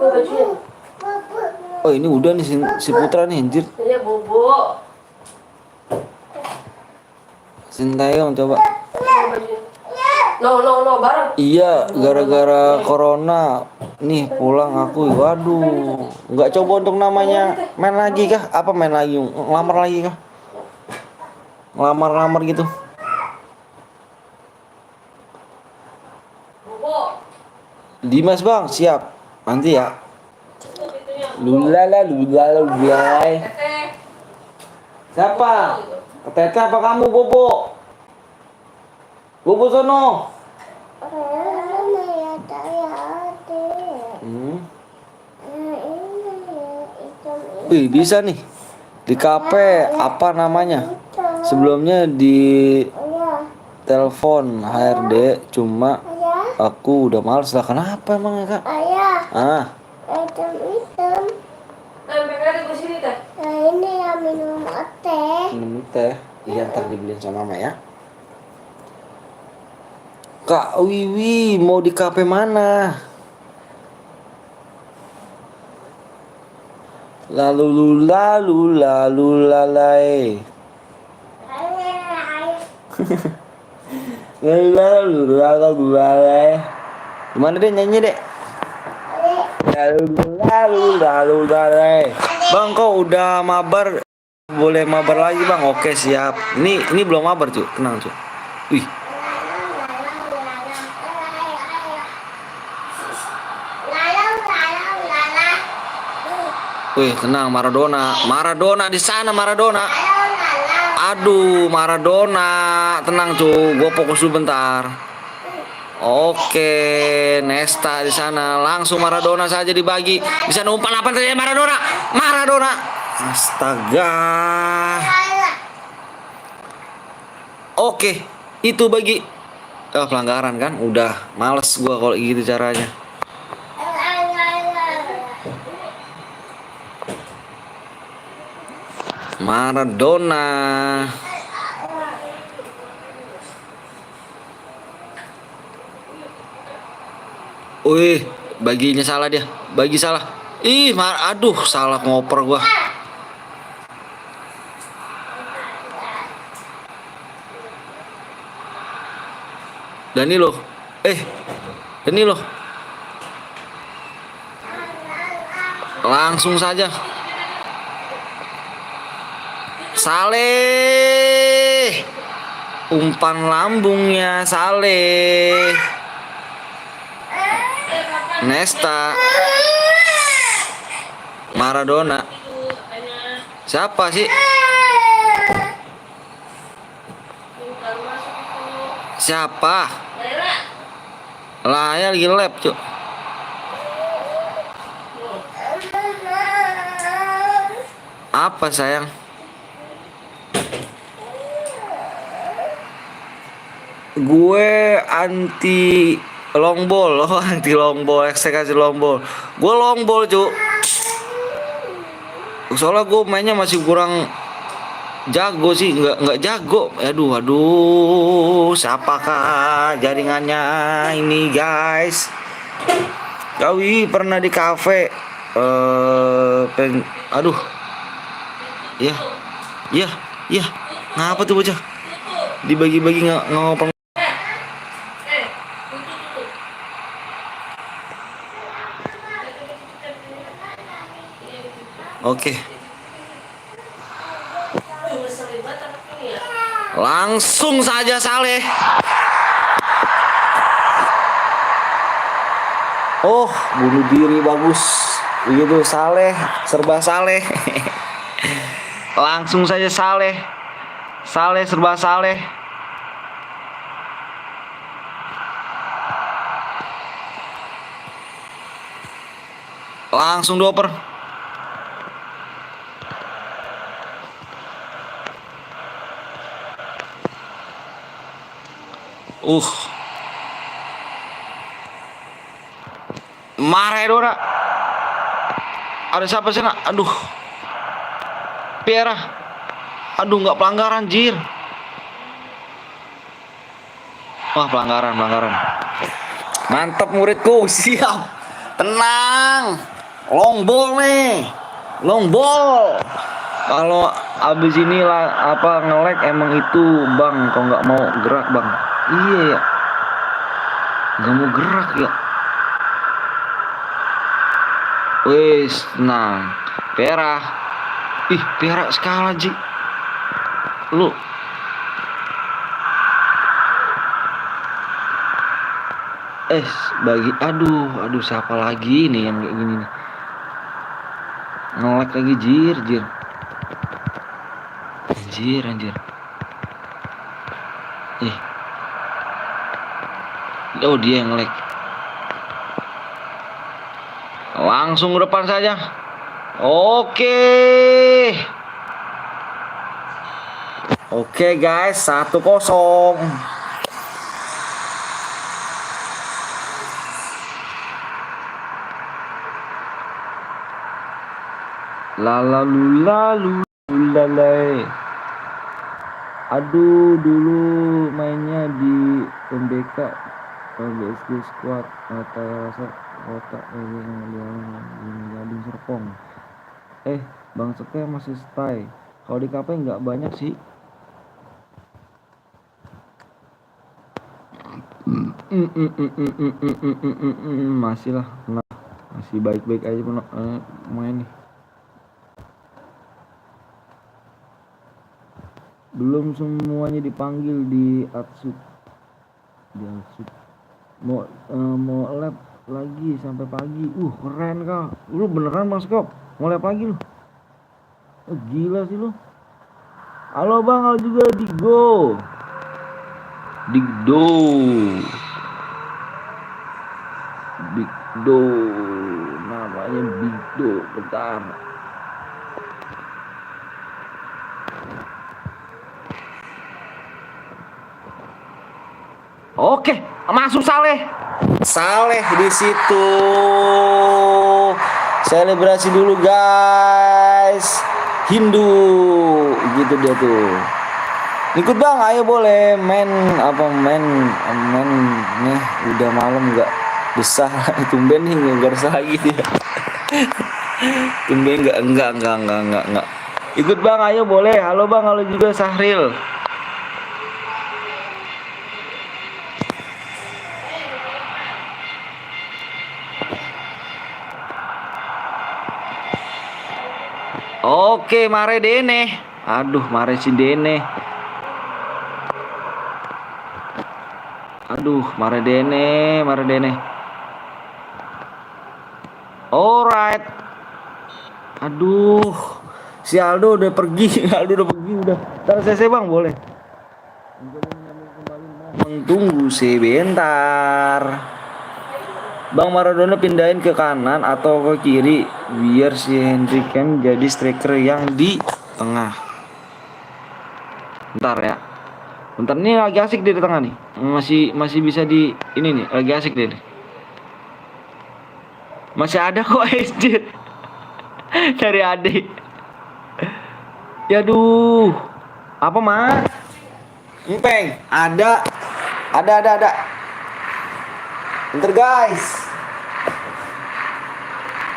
Bajunya. Oh, ini udah nih si Putra nih, anjir. Ya, bobo. Sintayong coba. No, bareng. Iya, gara-gara corona nih pulang aku. Waduh, nggak coba untuk namanya main lagi kah? Apa main lagi? Ngelamar lagi kah? Ngelamar gitu. Bobo. Dimas bang, siap. Nanti ya. Lulala. Teteh. Siapa? Tete apa kamu Bobo? Bobo sono. Wih, bisa nih. Di kafe apa namanya? Sebelumnya di telepon HRD, cuma aku udah males lah. Kenapa emang ya kak? Ah, Hitam. PKD di sini teh. Ini yang minum teh. minum teh. Iya ntar dibeliin sama mama ya. Kak Wiwi mau di kafe mana? Lalu lalai. Gimana deh nyanyi deh? Bang, kok udah mabar? Boleh mabar lagi bang? Oke siap. Ini belum mabar cuy, tenang cuy. Wih, wih tenang Maradona, Maradona di sana Maradona. Aduh Maradona, tenang cuy, gue fokus dulu bentar. Oke, Nesta di sana. Langsung Maradona saja dibagi. Bisa umpan apa tadi Maradona? Maradona. Astaga. Oke, itu bagi. Pelanggaran kan? Udah males gua kalau gitu caranya. Maradona. Wih, baginya salah dia. Bagi salah. Ih, aduh, salah ngoper gua. Danilo. Danilo. Langsung saja. Saleh. Umpan lambungnya Saleh. Nesta. Maradona. Siapa sih? Siapa? Lah ya lagi lab, Cuk. Apa sayang? Gue anti long ball, oh anti long ball, ekspektasi long ball. Gue long ball, Cuk. Soalnya gue mainnya masih kurang jago sih, nggak jago. Aduh, siapakah jaringannya ini guys? Gawi pernah di kafe. Aduh, ya, ya, ya. Ngapa tuh bocah? Dibagi-bagi nggak ngomong. Oke. Langsung saja Saleh. Oh, bunuh diri bagus. Begitu Saleh, serba Saleh. Langsung saja Saleh. Saleh serba Saleh. Langsung dioper. Maradona. Ada siapa sih nak? Aduh. Piera. Aduh nggak pelanggaran jir. Wah pelanggaran. Mantap muridku, siap. Tenang. Long ball nih. Long ball. Kalau abis ini lah nge-lag emang itu bang, kalau nggak mau gerak bang. Iya ya. Nggak mau gerak ya. Wis, tenang. Pera. Ih, Pera skala Ji. Lu. Bagi aduh siapa lagi nih yang kayak gini nih. Nge-lag lagi jir. Anjir. Oh, dia yang nge-lag. Langsung ke depan saja. Oke guys, 1-0. Lalu lalai. Aduh, dulu mainnya di MBK BSD squad rasa kotak Gading Serpong. Bang Seke masih stay. Kalau di KP nggak banyak sih. Masih lah, nah, masih baik-baik aja main nih. Belum semuanya dipanggil di Atsuk. Mau lab lagi sampai pagi. Keren kak. Lu beneran Mas Kop? Mau lab lagi lu? Gila sih lu. Halo bang, halo juga Digdo. Namanya Digdo. Bentar. Oke, masuk Saleh di situ. Selebrasi dulu guys. Hindu gitu dia tuh. Ikut bang, ayo boleh main nih udah malam nggak desah. Tumben nih nggak desah lagi dia. Tumben enggak. Ikut bang, ayo boleh. Halo bang, halo juga Sahril. Oke, mare dene. Aduh, mare si dene. Aduh, mare dene. Alright. Aduh, si Aldo udah pergi. Udah. Ntar saya bang, boleh. Mohon tunggu sebentar. Bang Maradona pindahin ke kanan atau ke kiri biar si Henry Kane jadi striker yang di tengah. Bentar ya. Bentar, nih lagi asik di tengah nih. Masih bisa di ini nih, lagi asik deh. Masih ada kok SD dari adik. Yaduh. Apa mah? Empeng, ada. Bentar guys.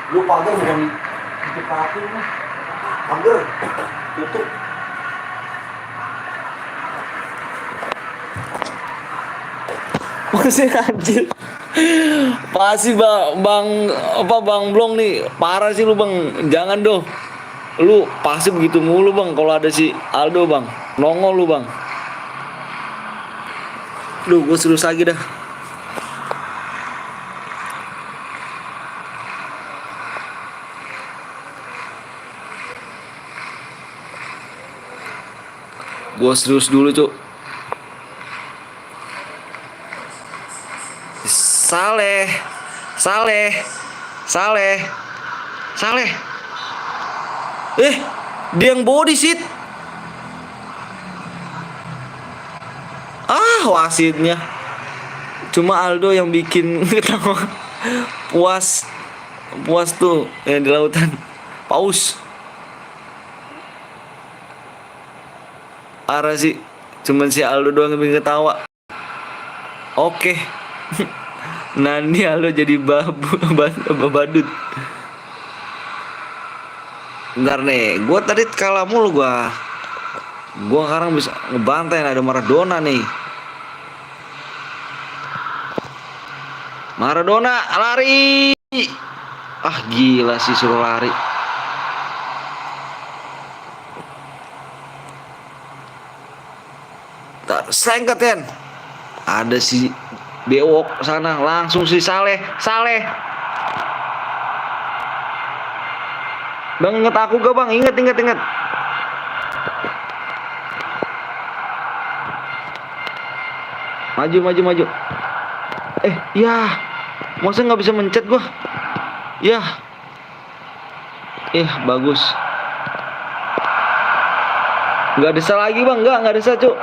Lu pagar bukan dicepatin mah. Pagar tutup. Maksudnya anjir. Pasti bang Blong nih. Parah sih lu bang. Jangan dong. Lu pasti begitu mulu bang. Kalau ada si Aldo bang. Nongol lu bang. Duh, gue serius lagi dah. Gue serius dulu cuk. Saleh. Dia yang body seat. Wasitnya. Cuma Aldo yang bikin ketawa. Puas tuh yang di lautan. Paus. Parah sih. Cuman si Aldo doang yang bikin ketawa. Oke. Nani Aldo jadi badut. Bentar nih, gue tadi kalah mulu gue sekarang bisa ngebantai. Ada Maradona nih. Maradona lari. Gila sih suruh lari. Selengket kan. Ada si bewok sana, langsung si Saleh. Bang, inget aku gak bang? Inget. Maju. Ya, masa nggak bisa mencet gua? Ya, bagus. Nggak desa lagi bang, nggak desa cuk.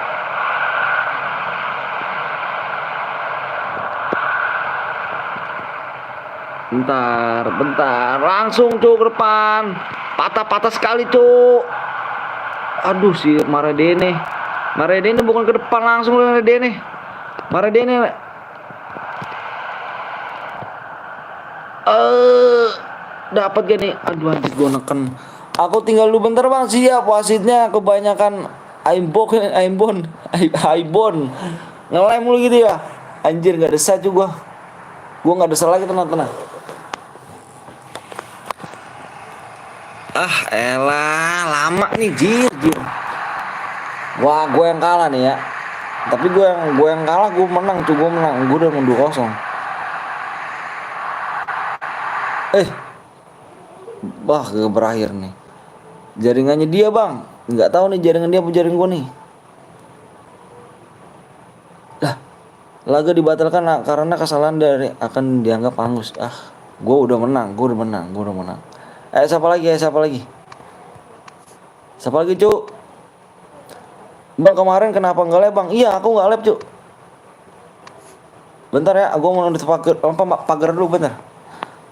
Bentar, langsung cuk ke depan. Patah sekali cuk. Aduh si Maradene bukan ke depan, langsung Maradene. Dapat gak nih? Aduh anjir gue neken. Aku tinggal lu bentar bang, siap. Wasitnya kebanyakan Aimbon ngelem lu gitu ya. Anjir nggak desa cuy gua. Gua nggak desa lagi, tenang. Ah elah, lama nih jir. Wah gue yang kalah nih ya. Tapi gue yang kalah, gue menang cuy, gue menang. Gue udah 2-0. Bah gak berakhir nih. Jaringannya dia bang, nggak tahu nih jaringan dia apa jaring gue nih. Lah, laga dibatalkan karena kesalahan dari akan dianggap hangus. Ah, gue udah menang. Siapa lagi? Siapa lagi cuk? Bang kemarin kenapa nggak live bang? Iya aku nggak live cuk. Bentar ya, aku mau nutup pagar dulu bentar.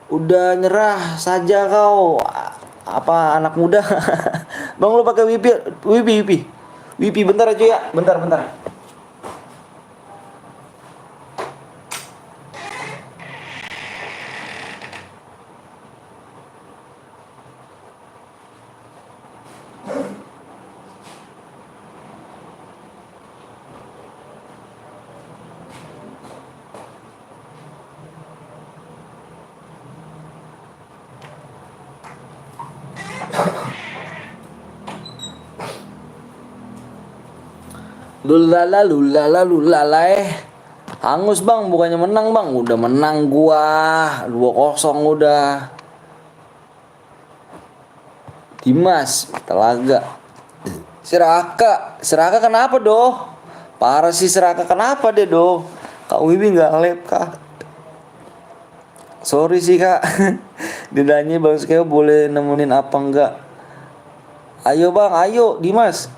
Udah nyerah saja kau, apa anak muda? Bang lu pakai wipi bentar aja ya, bentar. Lulala hangus bang, bukannya menang bang. Udah menang gua 2-0 udah. Dimas Telaga. Seraka kenapa doh? Parah sih Seraka, kenapa deh doh? Kak Wibi nggak live kak. Sorry sih kak. Didanya bang Skeo boleh nemenin apa enggak? Ayo bang, ayo Dimas.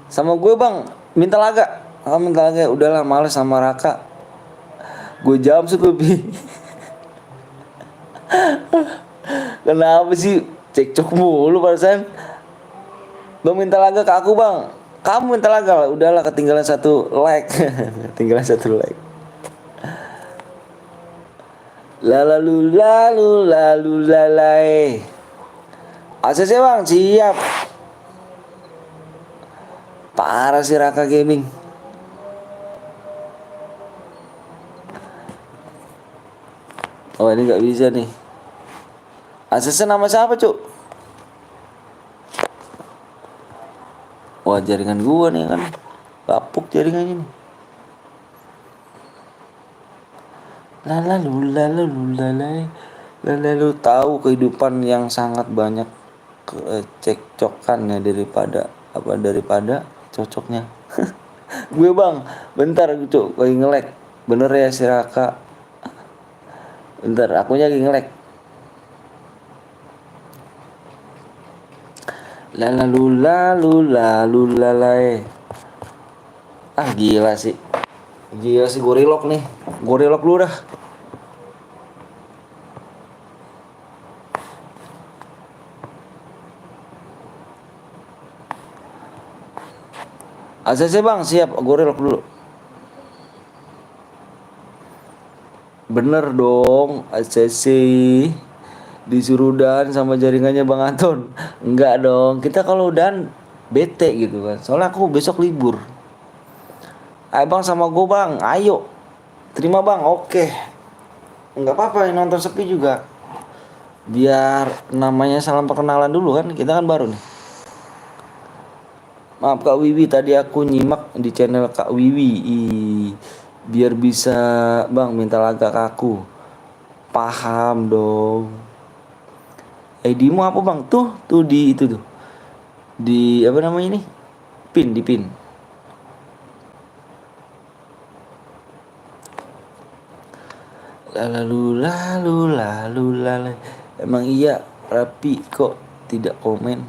Sama gue bang, minta laga. Udahlah males sama Raka. Gue jawab sih Wibi. Kenapa sih cekcok mulu perasaan? Bang minta laga ke aku bang. Kamu minta laga lah. Udahlah ketinggalan 1 like. Ketinggalan 1 like. Lalu lalai. ACC bang siap. Parah sih Raka Gaming. Oh ini nggak bisa nih. ACC nama siapa cuk? Wah jaringan gua nih kan. Bapuk jaringannya nih. Lalu tahu kehidupan yang sangat banyak cekcokannya daripada cocoknya. Gue bang, bentar cuk, lagi nge-lag. Bener ya si Raka. Bentar, akunya lagi nge-lag. Lalu lalai. Ah gila sih gorilok nih. Gorilok dulu dah. ACC bang siap, gorilok dulu. Bener dong ACC. Disuruh dan sama jaringannya Bang Anton. Enggak dong, kita kalau dan bete gitu kan. Soalnya aku besok libur. Ayo bang sama gue bang, ayo. Terima bang, oke. Enggak apa-apa yang nonton sepi juga. Biar namanya salam perkenalan dulu kan, kita kan baru nih. Maaf Kak Wiwi, tadi aku nyimak di channel Kak Wiwi. Biar bisa bang minta laga ke aku. Paham dong. ID-mu apa bang? Tuh di itu tuh. Di apa namanya ini? Di pin. Lalu. Emang iya rapi kok tidak komen.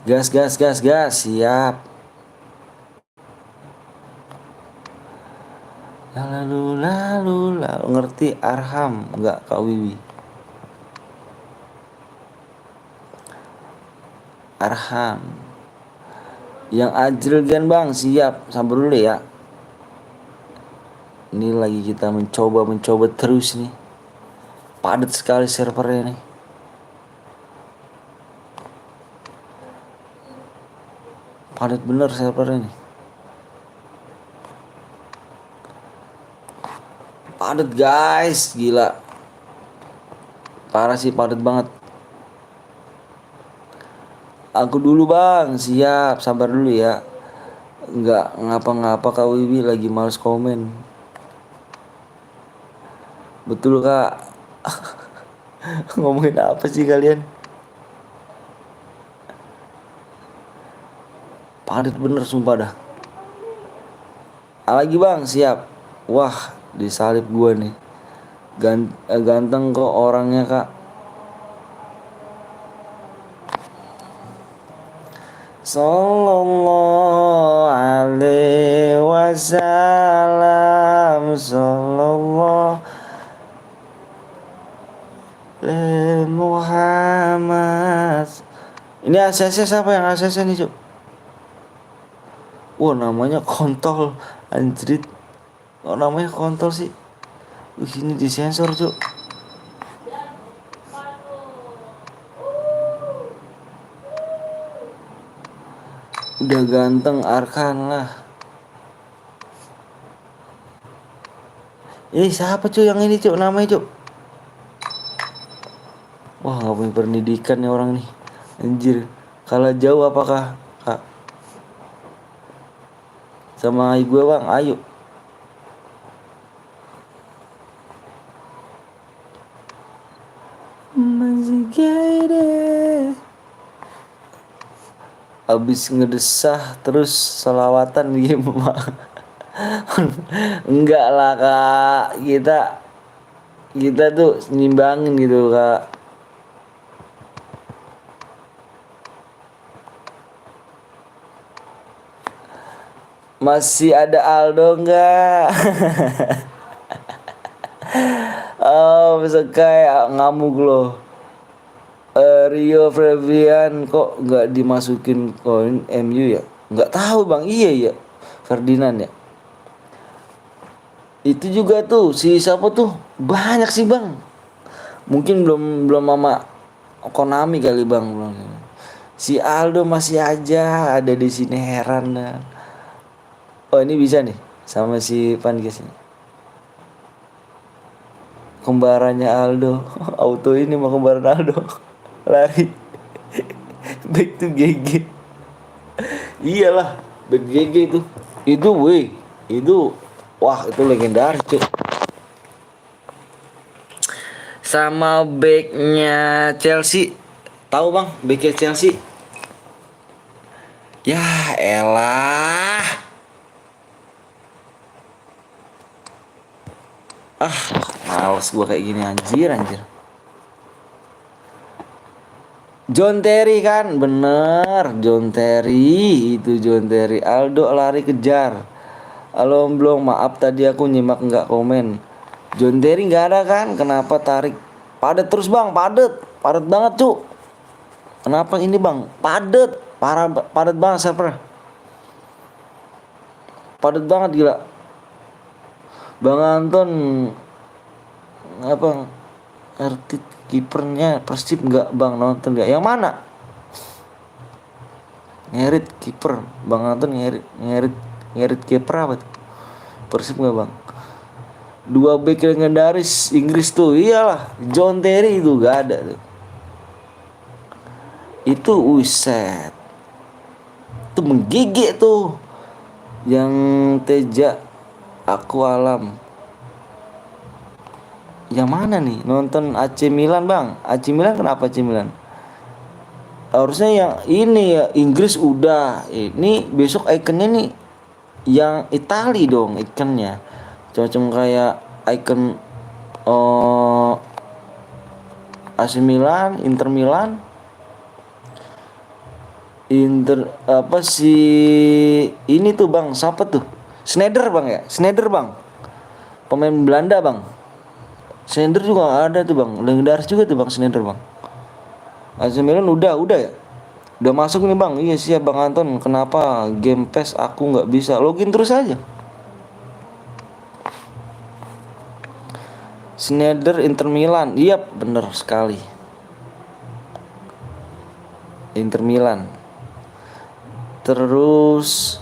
Gas. Siap. Lalu. Ngerti Arham enggak Kak Wiwi? Arham. Yang ajril kan bang, siap. Sabar dulu ya. Ini lagi kita mencoba terus nih. Padat sekali servernya nih. Padat bener servernya nih. Padet guys, gila. Parah sih, padet banget. Aku dulu bang, siap, sabar dulu ya. Nggak ngapa-ngapa Kak Wiwi, lagi males komen. Betul Kak. Ngomongin apa sih kalian? Padet bener sumpah dah. Lagi bang, siap. Wah, disalip gua nih. Ganteng kok orangnya Kak. Sallallahu alaihi wasallam. Sallallahu alaihi Muhammad. Ini ACC siapa yang ACC nih cuk? Wah namanya kontol. Anjrit. Kok namanya kontol sih? Ini disensor cuk. Udah ganteng Arkan lah. Siapa cuy yang ini cuy namanya cuy? Wah nggak punya pendidikan nih orang nih. Anjir. Kalau jauh apakah Kak? Sama gue bang, ayo. Masih gede. Abis ngedesah terus selawatan di rumah. Enggak lah Kak, kita tuh nyimbangin gitu Kak. Masih ada Aldo enggak? Oh, kayak ngamuk loh. Rio Febrian kok nggak dimasukin koin MU ya? Nggak tahu bang. Iya ya, Ferdinand ya. Itu juga tuh si siapa tuh banyak sih bang. Mungkin belum mama Konami kali bang belum. Si Aldo masih aja ada di sini, heran dah. Oh ini bisa nih sama si Pankes ini. Kembarannya Aldo. Auto ini mah kembaran Aldo. Lari. Back to GG. Iyalah, back GG itu. Itu wah itu legendaris cuy. Sama backnya Chelsea. Tahu bang, backnya Chelsea? Ya elah. Males gua kayak gini anjir. John Terry kan, bener John Terry, itu John Terry. Aldo lari kejar. Halo belum, maaf tadi aku nyimak nggak komen. John Terry nggak ada kan? Kenapa tarik? Padet terus bang, padet banget cu. Kenapa ini bang? Padet banget server. Padet banget gila. Bang Anton apa? Ngerti kipernya Persib nggak bang, nonton nggak? Yang mana? Ngerit kiper, Bang Anton ngerit kiper apa tuh? Persib nggak bang? Dua back legendaris Inggris tuh, iyalah John Terry itu gak ada tuh. Itu uset, itu menggigit tuh. Yang Teja aku alam. Yang mana nih? Nonton AC Milan bang. AC Milan kenapa AC Milan? Harusnya yang ini ya Inggris udah. Ini besok ikonnya nih yang Itali dong ikonnya. Cocok kayak icon AC Milan, Inter apa sih ini tuh bang? Siapa tuh? Sneijder bang ya? Sneijder bang. Pemain Belanda bang. Sneijder juga ada tuh bang, legendaris juga tuh bang Sneijder bang. AC Milan udah ya, udah masuk nih bang. Iya siap bang Anton. Kenapa game pass aku nggak bisa login terus aja? Sneijder Inter Milan, iya bener sekali. Inter Milan. Terus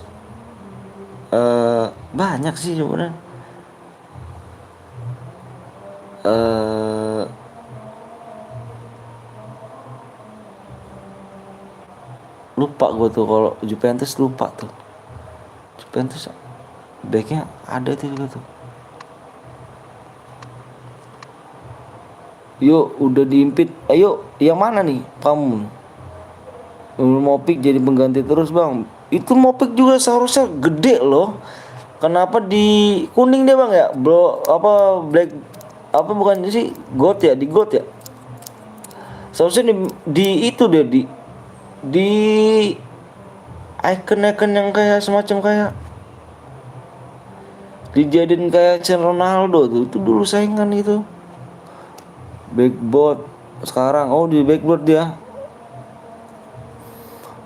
banyak sih sebenarnya. eh lupa gue tuh kalau Juventus, lupa tuh. Juventus backnya ada tuh juga tuh. Yuk udah diimpit. Ayo yang mana nih kamu? Mopik jadi pengganti terus bang. Itu Mopik juga seharusnya gede loh. Kenapa di kuning deh bang ya? Apa black apa bukan sih? Gold ya, di gold ya. Seharusnya di itu deh di icon-icon yang kayak semacam kayak dijadiin kayak Cristiano Ronaldo tuh. Itu dulu saingan itu. Backboard sekarang di backboard dia.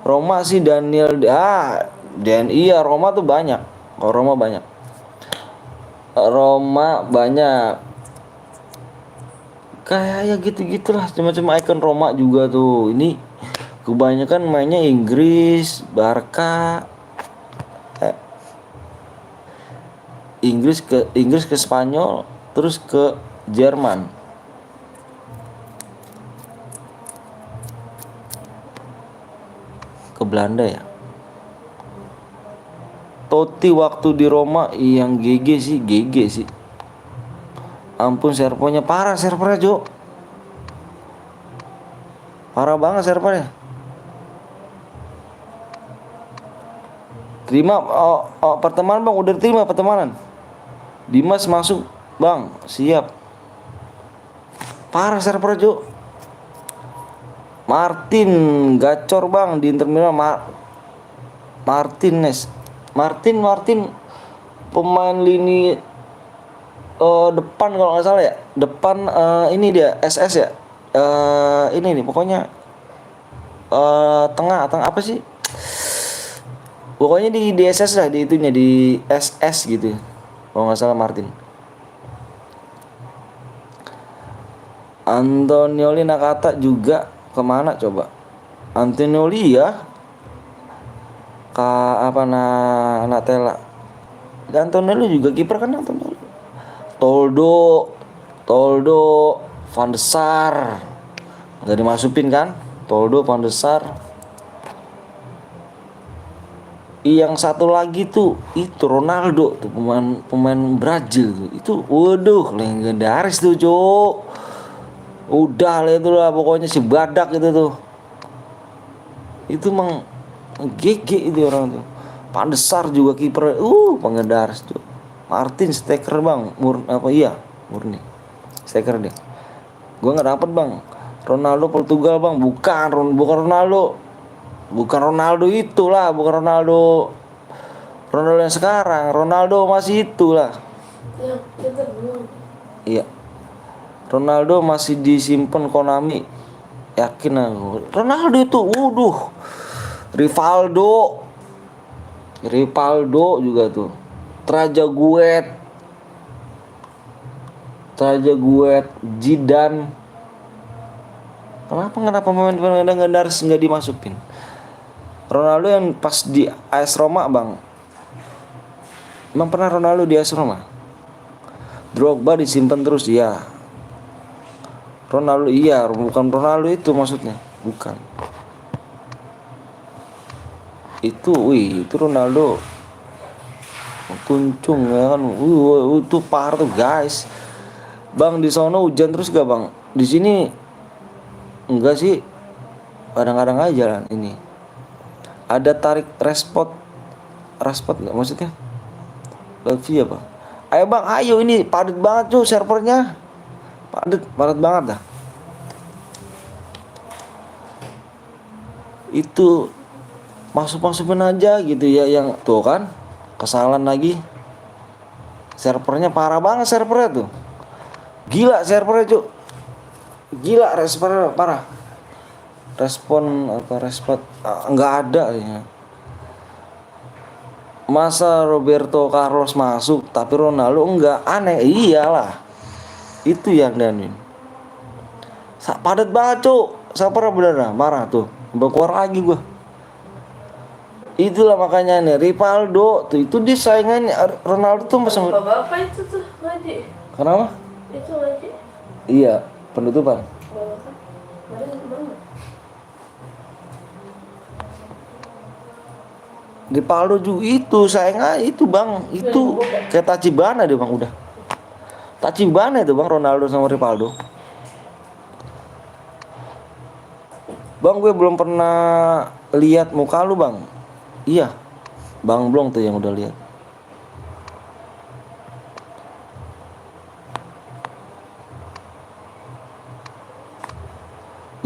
Roma sih iya Roma tuh banyak. Oh, Roma banyak. Kayak ya gitu-gitulah, macam-macam icon Roma juga tuh. Ini kebanyakan mainnya Inggris, Barca, Inggris ke Spanyol, terus ke Jerman. Ke Belanda ya. Totti waktu di Roma yang GG sih. Ampun servernya parah Jo. Parah banget servernya. Terima pertemanan bang, udah terima pertemanan. Dimas masuk bang, siap. Parah server Jo. Martin gacor bang di Inter Milan. Martin pemain lini depan kalau nggak salah ya. Depan ini dia SS ya. Ini nih pokoknya tengah apa sih? Pokoknya di SS lah, di itunya di SS gitu. Kalau nggak salah Martin. Antonioli Nakata juga kemana coba? Antonioli ya. Natella. Dan Antonioli juga kiper kan Antonioli. Toldo, Van de Sar. Enggak dimasukin kan? Toldo, Van de Sar. Yang satu lagi tuh itu Ronaldo tuh, pemain Brazil tuh. Itu waduh legendaris tuh, Cuk. Udah lah itu lah pokoknya si badak itu tuh. Itu GG itu orang tuh. Van de Sar juga kiper, pengedaris tuh. Martin Steker bang, murni. Steker deh. Gua nggak dapet bang. Ronaldo Portugal bang, bukan Ronaldo. Bukan Ronaldo itulah, bukan Ronaldo yang sekarang. Ronaldo masih itulah. Iya. Ronaldo masih disimpan Konami. Yakin aku. Ronaldo itu, Rivaldo juga tuh. Trajaguet, Zidane. Kenapa pemain legendaris nggak dimasukin? Ronaldo yang pas di AS Roma bang. Emang pernah Ronaldo di AS Roma? Drogba disimpan terus ya. Ronaldo iya, bukan Ronaldo itu maksudnya, bukan. Itu Ronaldo kuncung ya kan, itu parah tuh guys. Bang di sono hujan terus gak bang? Di sini enggak sih, kadang-kadang aja lah ini. Ada tarik respot nggak maksudnya? Via bang. Ayo bang, ayo ini padat banget tuh servernya. Padat banget dah. Itu masukin aja gitu ya, yang tuh kan kesalahan lagi. Servernya parah banget servernya tuh. Gila servernya Cuk. Gila responnya parah. Respon nggak ada ya. Masa Roberto Carlos masuk tapi Ronaldo enggak, aneh. Iyalah. Itu yang danin. Padat banget Cuk. Servernya beneran marah tuh. Keluar lagi gua. Itulah makanya nih Rivaldo tuh, itu dia saingannya Ronaldo tuh masih. Bapak itu tuh ngaji. Kenapa? Itu ngaji. Iya, penutupan. Rivaldo juga itu sayang itu bang, itu kayak Tachibana deh bang udah. Tachibana itu bang, Ronaldo sama Rivaldo. Bang gue belum pernah lihat muka lu bang. Iya, Bang Blong tuh yang udah lihat.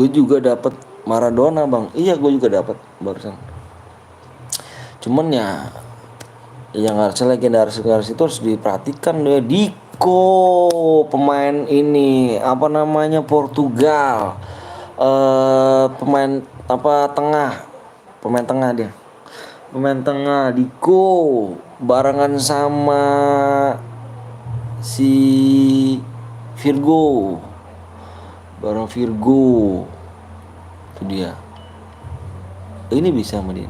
Gue juga dapat Maradona bang. Iya gue juga dapat barusan. Cuman ya yang harusnya legendaris itu harus diperhatikan ya. Diko pemain ini apa namanya Portugal, pemain apa pemain tengah dia, pemain tengah Diko barengan sama si Virgo, bareng Virgo itu dia. Ini bisa sama dia.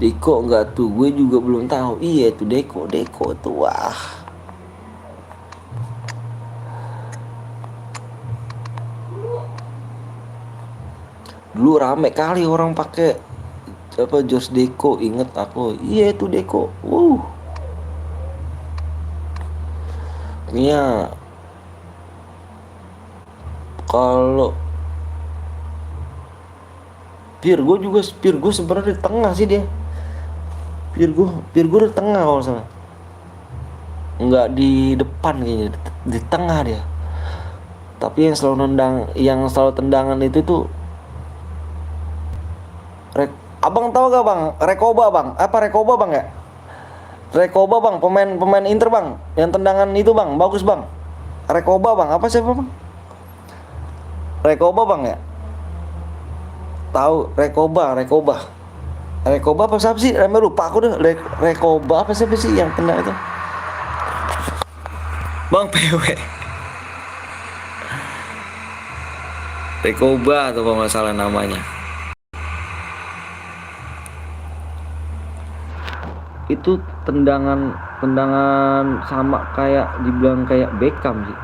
Deko enggak tuh, gue juga belum tahu. Iya itu Deko tuh wah. Dulu rame kali orang pakai apa George Deko, inget aku. Iya itu Deko. Iya. Kalau Pirgo sebenarnya di tengah sih dia. Pirgo di tengah kalau salah. Enggak di depan kayaknya, di tengah dia. Tapi yang selalu tendangan itu tuh Abang tahu gak bang? Rekoba bang? Apa Rekoba bang ya? Rekoba bang, pemain Inter bang, yang tendangan itu bang, bagus bang. Rekoba bang, apa siapa bang? Rekoba bang ya? Tahu Rekoba apa siapa sih? Lupa aku deh. Rekoba apa siapa sih yang kena itu? Bang PW. Rekoba atau kalau nggak salah namanya. Itu tendangan sama kayak dibilang kayak Beckham sih.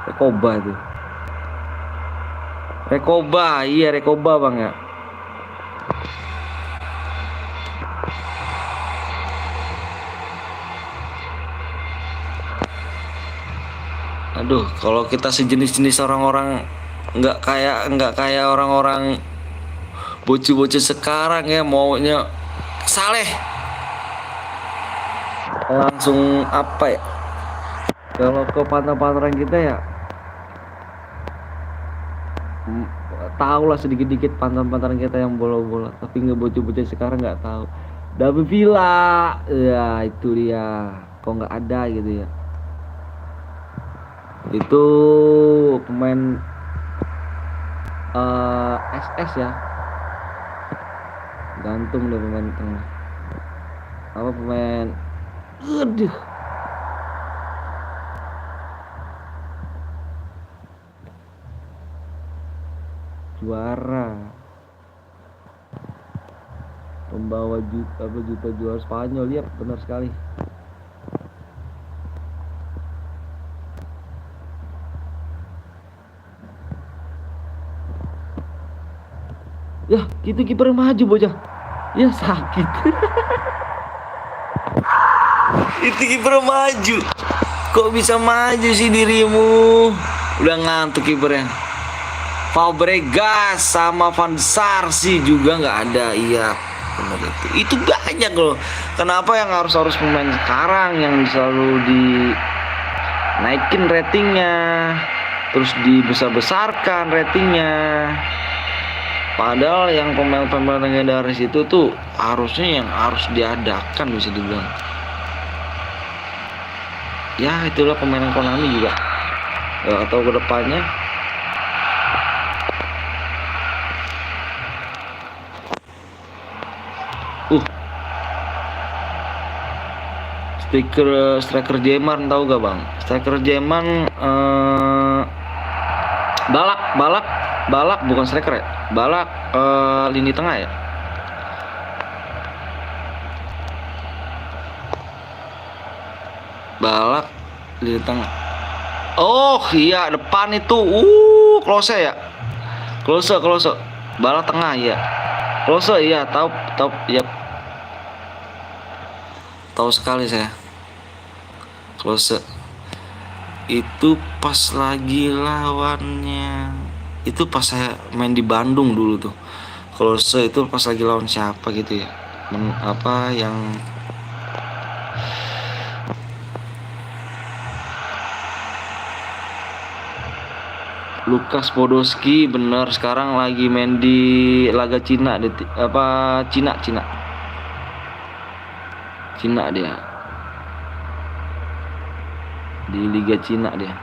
Rekoba itu. Iya Rekoba bang ya. Aduh, kalau kita sejenis orang-orang nggak kayak orang-orang bocil-bocil sekarang ya, maunya Saleh langsung apa ya? Kalau ke pantai-pantai kita ya tahu lah sedikit-dikit pantai-pantai kita yang bola-bola, tapi nggak bocil-bocil sekarang nggak tahu. David Villa, ya itu dia, kok nggak ada gitu ya. Itu pemain SS ya, gantung deh pemain tengah. Apa pemain? Aduh. Juara. Pembawa juta juara Spanyol ya, benar sekali. Ya, itu kiper maju bocah. Ya sakit. Itu kiper maju. Kok bisa maju sih dirimu? Udah ngantuk kipernya. Fabregas sama Van Sar sih juga nggak ada. Iya, benar itu. Itu banyak loh. Kenapa yang harus pemain sekarang yang selalu dinaikin ratingnya, terus dibesar-besarkan ratingnya? Padahal yang pemain-pemain legendaris itu tuh harusnya yang harus diadakan bisa dibilang. Ya itulah pemain Konami juga. Atau kedepannya. Striker Jerman tahu gak bang? Striker Jerman Balak bukan striker ya? Balak lini tengah ya? Balak Di tengah. Oh iya, depan itu. Close ya. Close. Bala tengah ya. Close iya, tahu ya. Tahu sekali saya. Close. Itu pas lagi lawannya. Itu pas saya main di Bandung dulu tuh. Close itu pas lagi lawan siapa gitu ya. Apa yang Lukas Podolski, bener, sekarang lagi main di laga Cina Cina dia, di Liga Cina dia.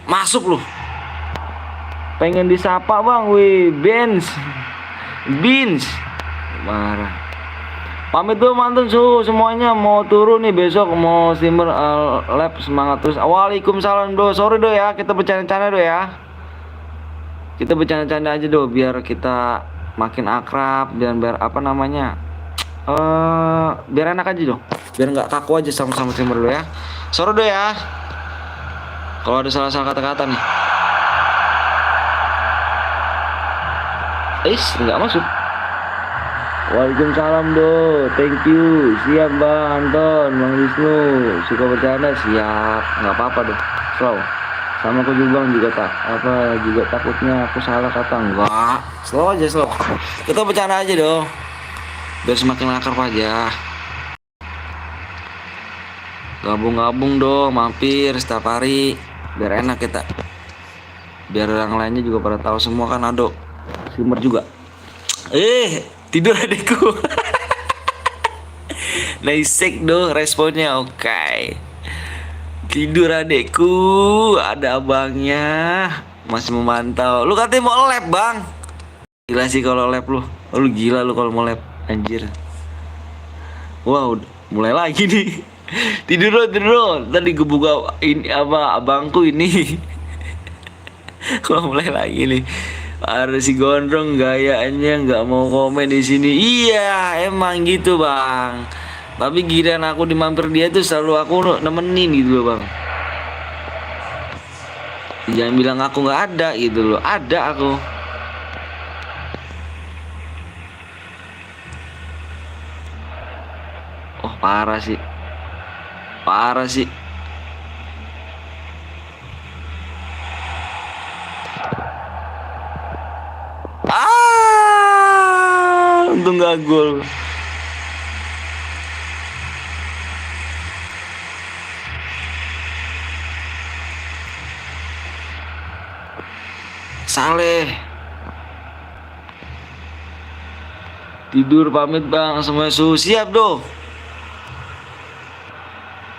Masuk loh. Pengen disapa bang, wih, Beans, marah. Pamit dulu mantan semuanya, mau turun nih besok, mau steamer lab, semangat terus. Waalaikumsalam do, sorry do ya, kita bercanda-canda do ya. Kita bercanda-canda aja do, biar kita makin akrab, biar apa namanya, biar enak aja do, biar nggak kaku aja sama-sama steamer do ya. Sorry do ya, kalau ada salah-salah kata-kata nih. Nggak masuk. Waalaikumsalam do, thank you. Siap bang Anton, bang Wisnu, suka bercanda, siap, nggak apa-apa do. Slow. Sama aku juga bang, juga takutnya aku salah kata. Enggak, slow aja slow. Kita bercanda aja do, biar semakin akrab aja. Gabung-gabung do, mampir setiap hari, biar enak kita. Biar orang lainnya juga pada tahu semua kan ado. Simmer juga. Tidur adekku. Naisek do responnya, oke. Tidur adekku, ada abangnya masih memantau. Lu katanya mau lab bang. Gila sih kalau lab lu. Lu gila lu kalau mau lab, anjir. Wow, mulai lagi nih. Tidur lo. Tadi gue buka ini apa abangku ini. Kalau mulai lagi nih. Ada si gondrong gayanya nggak mau komen di sini. Iya, emang gitu bang. Tapi giliran aku dimampir dia tuh selalu aku nemenin gitu loh bang. Jangan bilang aku nggak ada gitu loh. Ada aku. Oh parah sih. Untung gak gol. Saleh. Tidur pamit bang, semua siap do.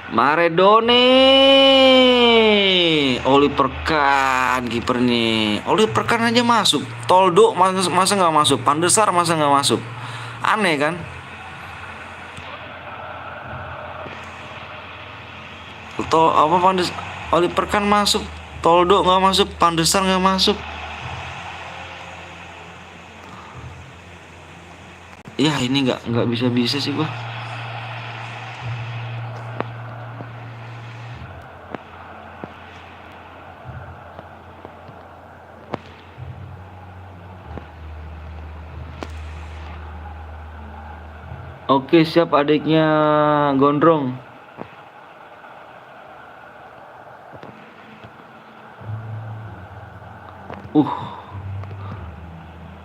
Maredone, Oliver Kahn kiper nih. Oliver Kahn aja masuk. Toldo masa nggak masuk. Pandesar masa nggak masuk. Aneh kan? Oliver Kahn masuk. Toldo nggak masuk. Pandesar nggak masuk. Ya ini nggak bisa sih gua. Oke siap adiknya gondrong.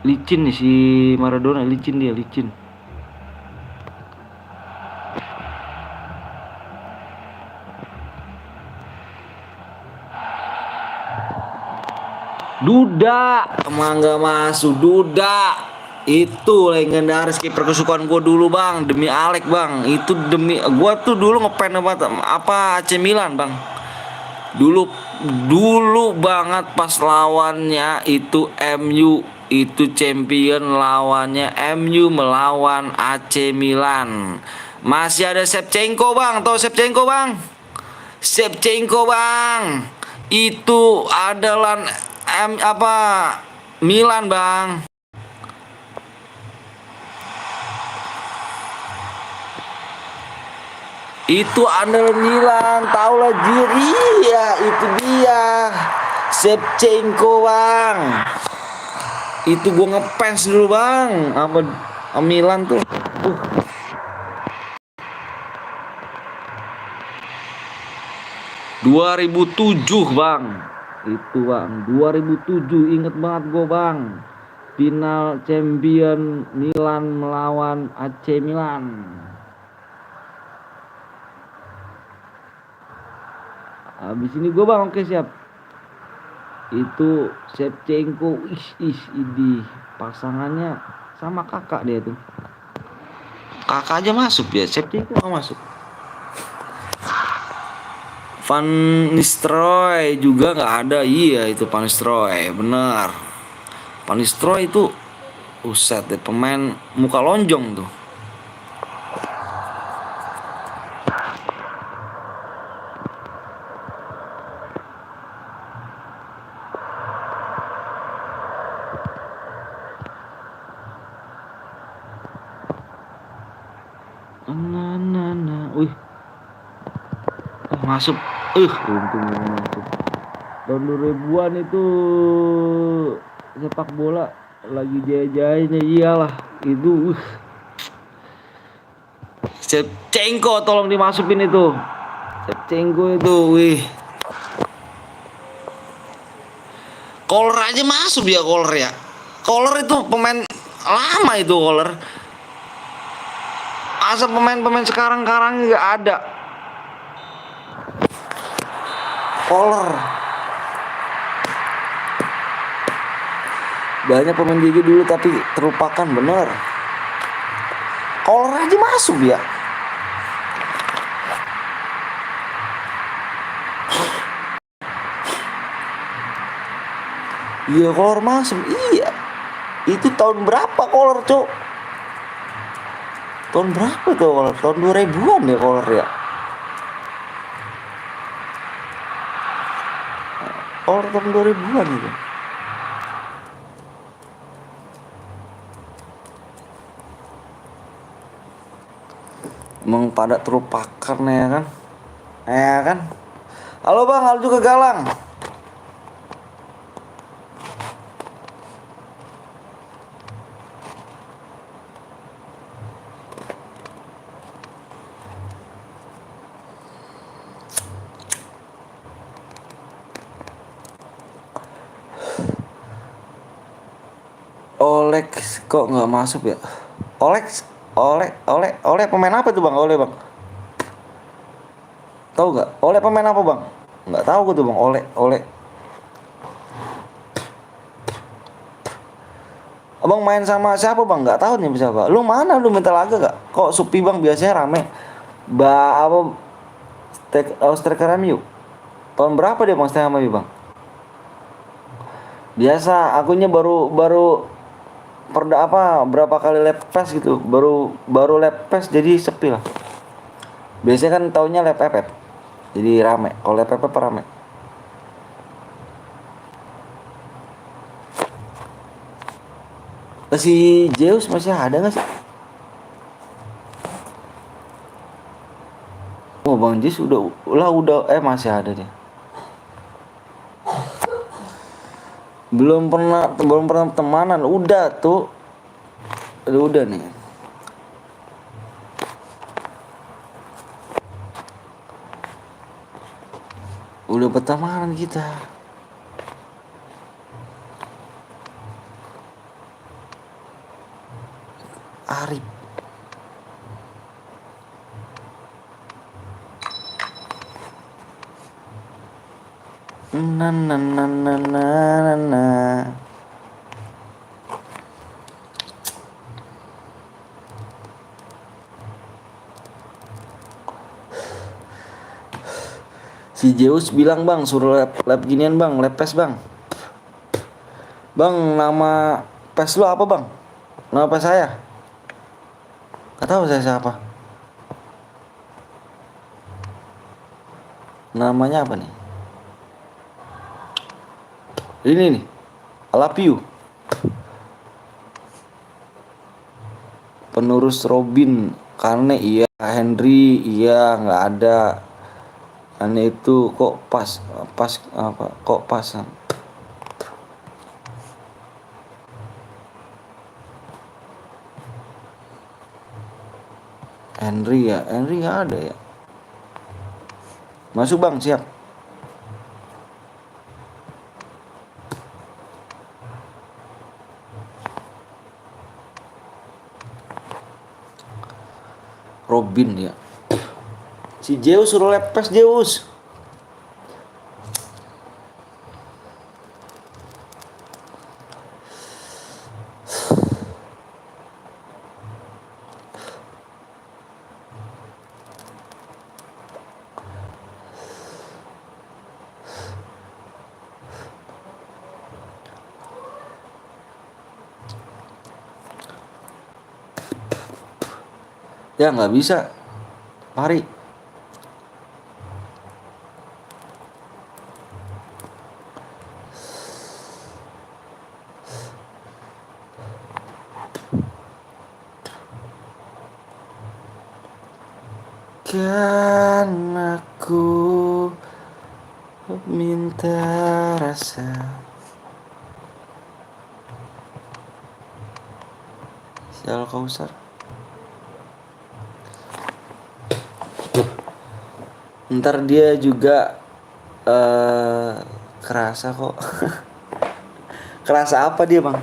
Licin nih si Maradona, licin. Duda, emang gak masuk Duda. Itu legendaris kiper kesukaan gue dulu bang, demi Alek bang. Itu demi gue tuh dulu ngefans apa AC Milan bang. Dulu banget pas lawannya itu MU, itu champion lawannya MU melawan AC Milan. Masih ada Shevchenko bang, tau Shevchenko bang? Shevchenko bang, itu adalah Milan bang. Itu adalah Milan, tahu lah Jir. Iya, itu dia. Shevchenko bang. Itu gue ngefans dulu bang sama Milan tuh. 2007 bang. Itu bang 2007, inget banget gue bang. Final champion Milan melawan AC Milan. Habis ini gue bang, oke siap. Itu Shevchenko, ini pasangannya sama kakak dia tuh. Kakak aja masuk ya, Shevchenko gak masuk. Van Nistelrooy juga nggak ada. Iya itu Van Nistelrooy, bener. Van Nistelrooy itu uset deh, pemain muka lonjong tuh. Wih, masuk. Untungnya masuk. Tahun 2000-an itu sepak bola lagi jaya-jayanya, iyalah itu. Shevchenko tolong dimasukin itu. Shevchenko itu, wih. Kohler aja masuk ya, Kohler ya. Kohler itu pemain lama itu, Kohler. Masa pemain-pemain sekarang nggak ada. Kohler. Banyak pemain gigi dulu tapi terlupakan, bener. Kohler aja masuk ya. Iya, Kohler masuk. Iya. Itu tahun berapa Kohler, Cok? Tahun berapa tuh Kohler? Tahun 2000-an ya Kohler ya. Kohler tahun 2000-an gitu. Emang pada terlupakan ya kan? Ya kan? Halo bang, halo juga Galang. Olex kok nggak masuk ya? Oleh pemain apa tuh bang? Oleh bang? Tahu nggak? Oleh pemain apa bang? Nggak tahu gue tuh bang. Oleh. Abang main sama siapa bang? Nggak tahu nih siapa. Lu mana? Lu minta laga gak? Kok Supi bang biasanya rame. Striker MU. Tahun berapa dia bang sama MU bang? Biasa, akunya baru berapa kali lepes gitu, baru lepes jadi sepi lah. Biasanya kan tahunnya lepepep jadi rame. Kalau lepepep rame. Si Zeus masih ada nggak sih? Oh bang Zeus udah masih ada dia. Belum pernah temanan. Udah tuh. Udah nih. Udah pertemanan kita. Arif. Na. Si Zeus bilang bang suruh lap ginian bang, lap pes bang. Bang nama pes lo apa bang? Nama pes saya? Gak tahu saya siapa. Namanya apa nih? Ini nih. I love you. Penerus Robin. Karena iya Henry iya nggak ada. Aneh itu kok pas apa? Kok pasan? Henry ya, Henry nggak ada ya. Masuk bang, siap. Robin ya. Si Zeus suruh lepes Zeus. Ya nggak bisa. Mari. Kan aku minta rasa. Sial Kausar. Ntar dia juga kerasa kok. Kerasa apa dia bang?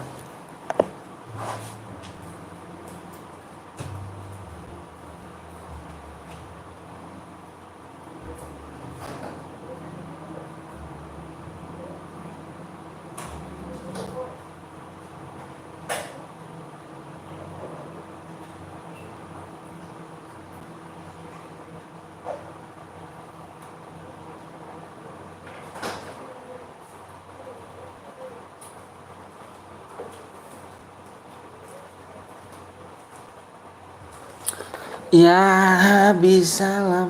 Ya bisa lah.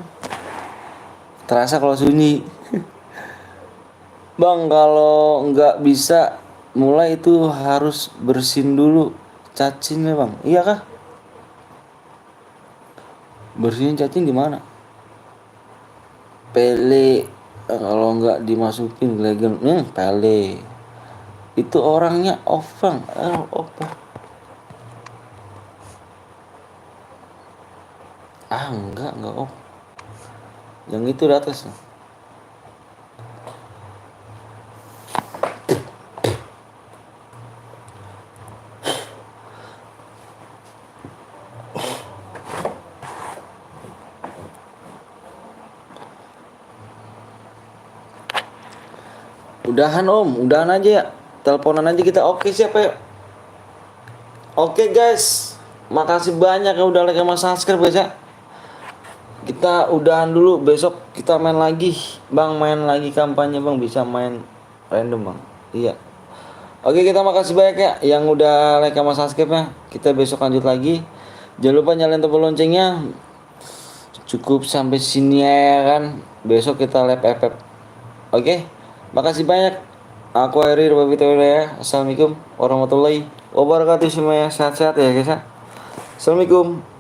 Terasa kalau sunyi. Bang kalau nggak bisa mulai itu harus bersin dulu cacinnya bang. Iya kah? Bersihin cacing di mana? Pele. Kalau nggak dimasukin legend, pele. Itu orangnya off bang. Off bang. Enggak off. Yang itu di atas. Udahan om, udahan aja ya. Teleponan aja kita. Oke siapa ya? Oke guys, makasih banyak ya udah like sama subscribe guys ya. Kita udahan dulu, besok kita main lagi. Bang main lagi kampanye bang, bisa main random bang. Iya. Oke kita makasih banyak ya yang udah like sama subscribe nya. Kita besok lanjut lagi. Jangan lupa nyalain tombol loncengnya. Cukup sampai sini ya kan. Besok kita live FF. Oke. Makasih banyak. Aku Eri ya. Assalamualaikum warahmatullahi wabarakatuh semuanya. Sehat-sehat ya guys ya. Assalamualaikum.